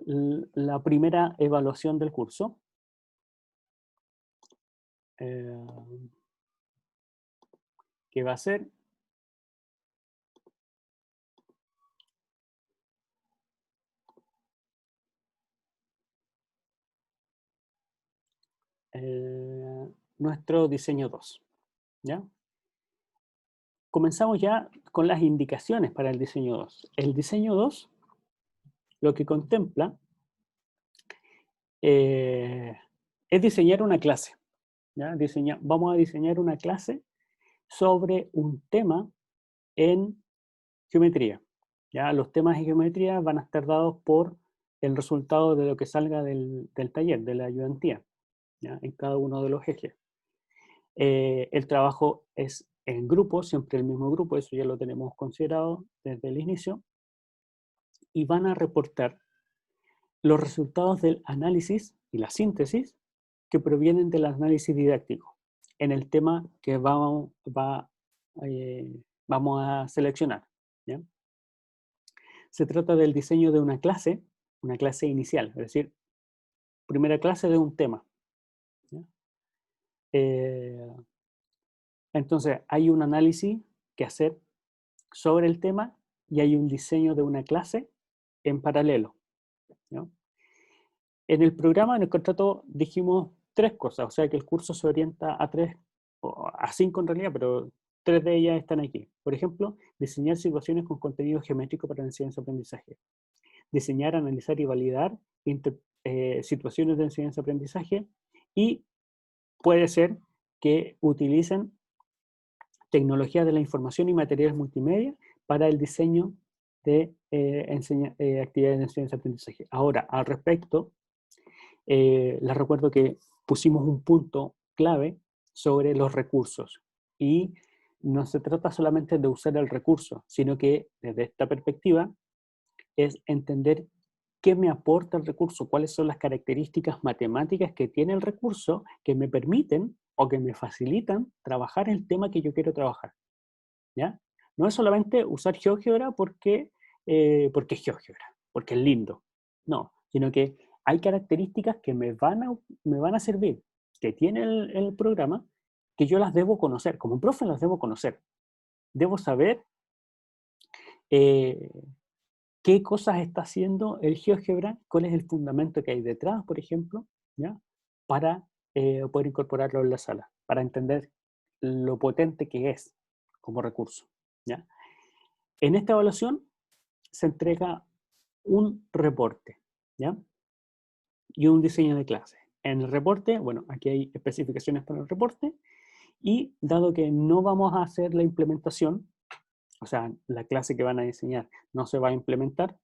la primera evaluación del curso. Que va a ser nuestro diseño 2, ¿ya? Comenzamos ya con las indicaciones para el diseño 2. El diseño 2 lo que contempla es diseñar una clase, ¿ya? Vamos a diseñar una clase sobre un tema en geometría, ¿ya? Los temas en geometría van a estar dados por el resultado de lo que salga del taller, de la ayudantía, ¿ya? En cada uno de los ejes. El trabajo es en grupo, siempre el mismo grupo, eso ya lo tenemos considerado desde el inicio, y van a reportar los resultados del análisis y la síntesis que provienen del análisis didáctico en el tema que vamos a seleccionar, ¿ya? Se trata del diseño de una clase inicial, es decir, primera clase de un tema, ¿ya? Entonces, hay un análisis que hacer sobre el tema y hay un diseño de una clase en paralelo, ¿no? En el programa, en el contrato, dijimos 3 cosas, o sea que el curso se orienta a 3, o a 5 en realidad, pero 3 de ellas están aquí. Por ejemplo, diseñar situaciones con contenido geométrico para la enseñanza-aprendizaje. Diseñar, analizar y validar situaciones de enseñanza-aprendizaje, y puede ser que utilicen tecnologías de la información y materiales multimedia para el diseño de actividades de enseñanza-aprendizaje. Ahora, al respecto, les recuerdo que pusimos un punto clave sobre los recursos. Y no se trata solamente de usar el recurso, sino que desde esta perspectiva es entender qué me aporta el recurso, cuáles son las características matemáticas que tiene el recurso que me permiten o que me facilitan trabajar el tema que yo quiero trabajar. ¿Ya? No es solamente usar GeoGebra porque es GeoGebra, porque es lindo. No, sino que hay características que me van a servir, que tiene el programa, que yo las debo conocer. Como un profe las debo conocer. Debo saber qué cosas está haciendo el GeoGebra, cuál es el fundamento que hay detrás, por ejemplo, ¿ya? Para poder incorporarlo en la sala, para entender lo potente que es como recurso, ¿ya? En esta evaluación se entrega un reporte, ¿ya? Y un diseño de clase. En el reporte, bueno, aquí hay especificaciones para el reporte, y dado que no vamos a hacer la implementación, o sea, la clase que van a diseñar no se va a implementar,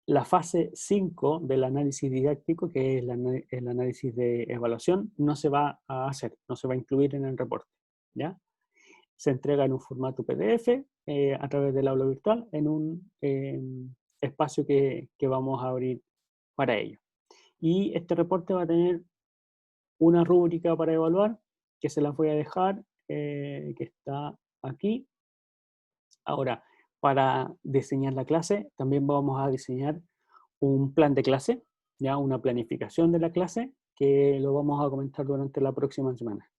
la fase 5 del análisis didáctico, que es el análisis de evaluación, no se va a hacer, no se va a incluir en el reporte, ¿ya? Se entrega en un formato PDF a través del aula virtual en un espacio que vamos a abrir para ello. Y este reporte va a tener una rúbrica para evaluar, que se las voy a dejar, que está aquí. Ahora, para diseñar la clase, también vamos a diseñar un plan de clase, ya una planificación de la clase, que lo vamos a comentar durante la próxima semana.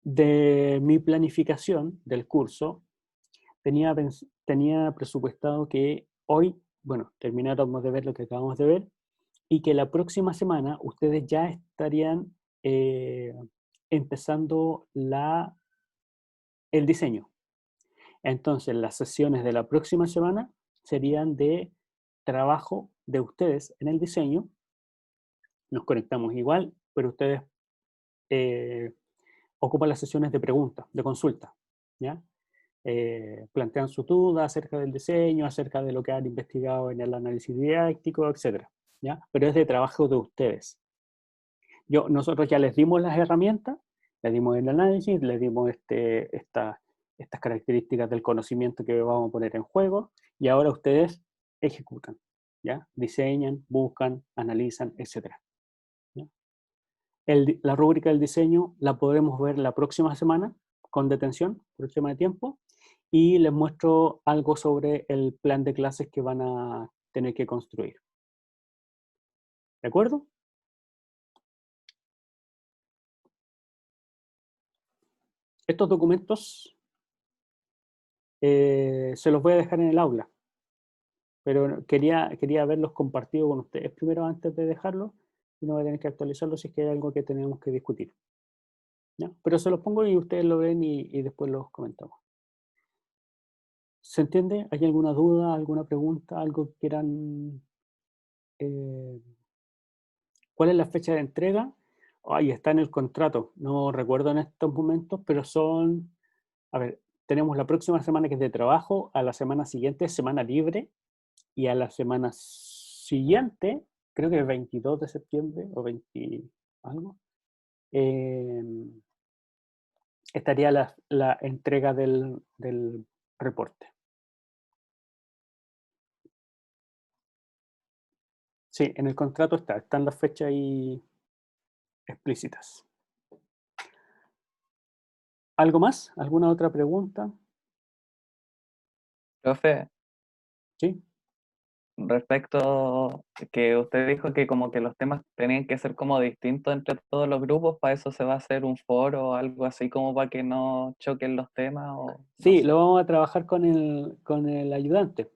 De mi planificación del curso, tenía presupuestado que hoy, bueno, termináramos de ver lo que acabamos de ver, y que la próxima semana ustedes ya estarían empezando el diseño. Entonces, las sesiones de la próxima semana serían de trabajo de ustedes en el diseño. Nos conectamos igual, pero ustedes ocupan las sesiones de preguntas, de consulta, ¿ya? Plantean su duda acerca del diseño, acerca de lo que han investigado en el análisis didáctico, etc., ¿ya? Pero es de trabajo de ustedes. Nosotros ya les dimos las herramientas, les dimos el análisis, les dimos estas características del conocimiento que vamos a poner en juego, y ahora ustedes ejecutan, ¿ya? Diseñan, buscan, analizan, etc. ¿Ya? La rúbrica del diseño la podremos ver la próxima semana con detención por el tema de tiempo, y les muestro algo sobre el plan de clases que van a tener que construir. ¿De acuerdo? Estos documentos se los voy a dejar en el aula, pero quería verlos compartidos con ustedes primero antes de dejarlos, y no voy a tener que actualizarlos si es que hay algo que tenemos que discutir, ¿ya? Pero se los pongo y ustedes lo ven y después los comentamos. ¿Se entiende? ¿Hay alguna duda, alguna pregunta, algo que quieran? ¿Cuál es la fecha de entrega? Ahí está en el contrato, no recuerdo en estos momentos, pero son, a ver, tenemos la próxima semana que es de trabajo, a la semana siguiente es semana libre, y a la semana siguiente, creo que el 22 de septiembre o 20 algo, estaría la entrega del reporte. Sí, en el contrato están las fechas ahí explícitas. ¿Algo más? ¿Alguna otra pregunta? Profe, Sí. respecto que usted dijo que como que los temas tenían que ser como distintos entre todos los grupos, ¿para eso se va a hacer un foro o algo así como para que no choquen los temas? O, no Sí, sé? lo vamos a trabajar con el ayudante,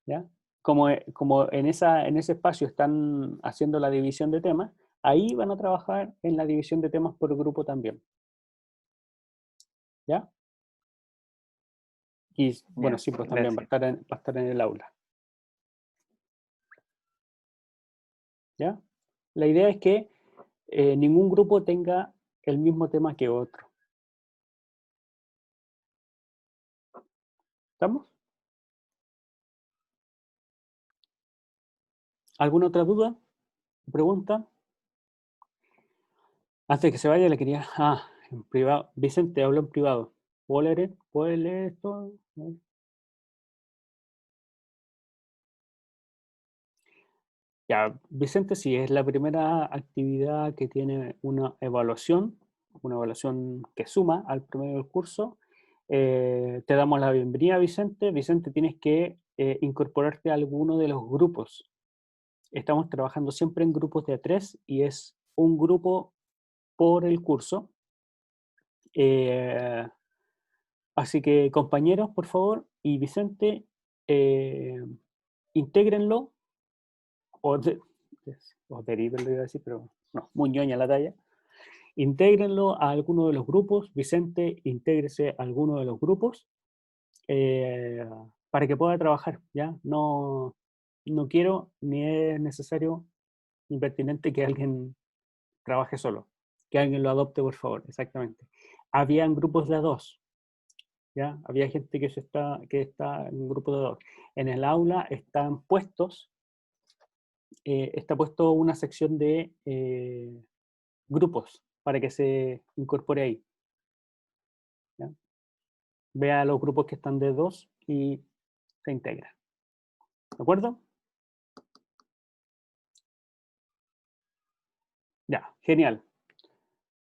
¿ya? Como en ese espacio están haciendo la división de temas, ahí van a trabajar en la división de temas por grupo también, ¿ya? Y bueno, Ya, sí, pues también va a estar en el aula, ¿ya? La idea es que ningún grupo tenga el mismo tema que otro. ¿Estamos? ¿Alguna otra duda? pregunta. Antes de que se vaya, le quería... en privado. Vicente, hablo en privado. ¿Puedo leer esto? Ya, Vicente, sí, es la primera actividad que tiene una evaluación que suma al promedio del curso. Te damos la bienvenida, Vicente. Vicente, tienes que incorporarte a alguno de los grupos. Estamos trabajando siempre en grupos de 3 y es un grupo por el curso. Así que, compañeros, por favor, y Vicente, intégrenlo o derívenlo, iba a decir, pero no, muy ñoña la talla. Intégrenlo a alguno de los grupos. Vicente, intégrese a alguno de los grupos para que pueda trabajar, ¿ya? No quiero, ni es necesario, ni pertinente que alguien trabaje solo. Que alguien lo adopte, por favor, exactamente. Habían grupos de 2, ¿ya? Había gente que está en un grupo de 2. En el aula están puestos, está puesto una sección de grupos para que se incorpore ahí. ¿Ya? Vea los grupos que están de 2 y se integra. ¿De acuerdo? Ya, genial.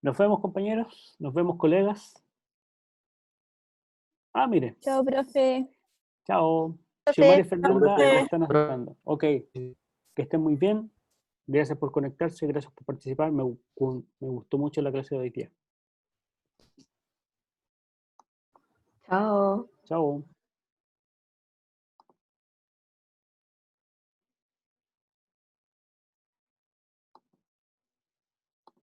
Nos vemos, compañeros. Nos vemos, colegas. Mire. Chao, profe. Chao. Profe. Xiomara y Fernanda Profe. me están aceptando. Ok. Que estén muy bien. Gracias por conectarse. Gracias por participar. Me gustó mucho la clase de hoy día. Chao. Chao.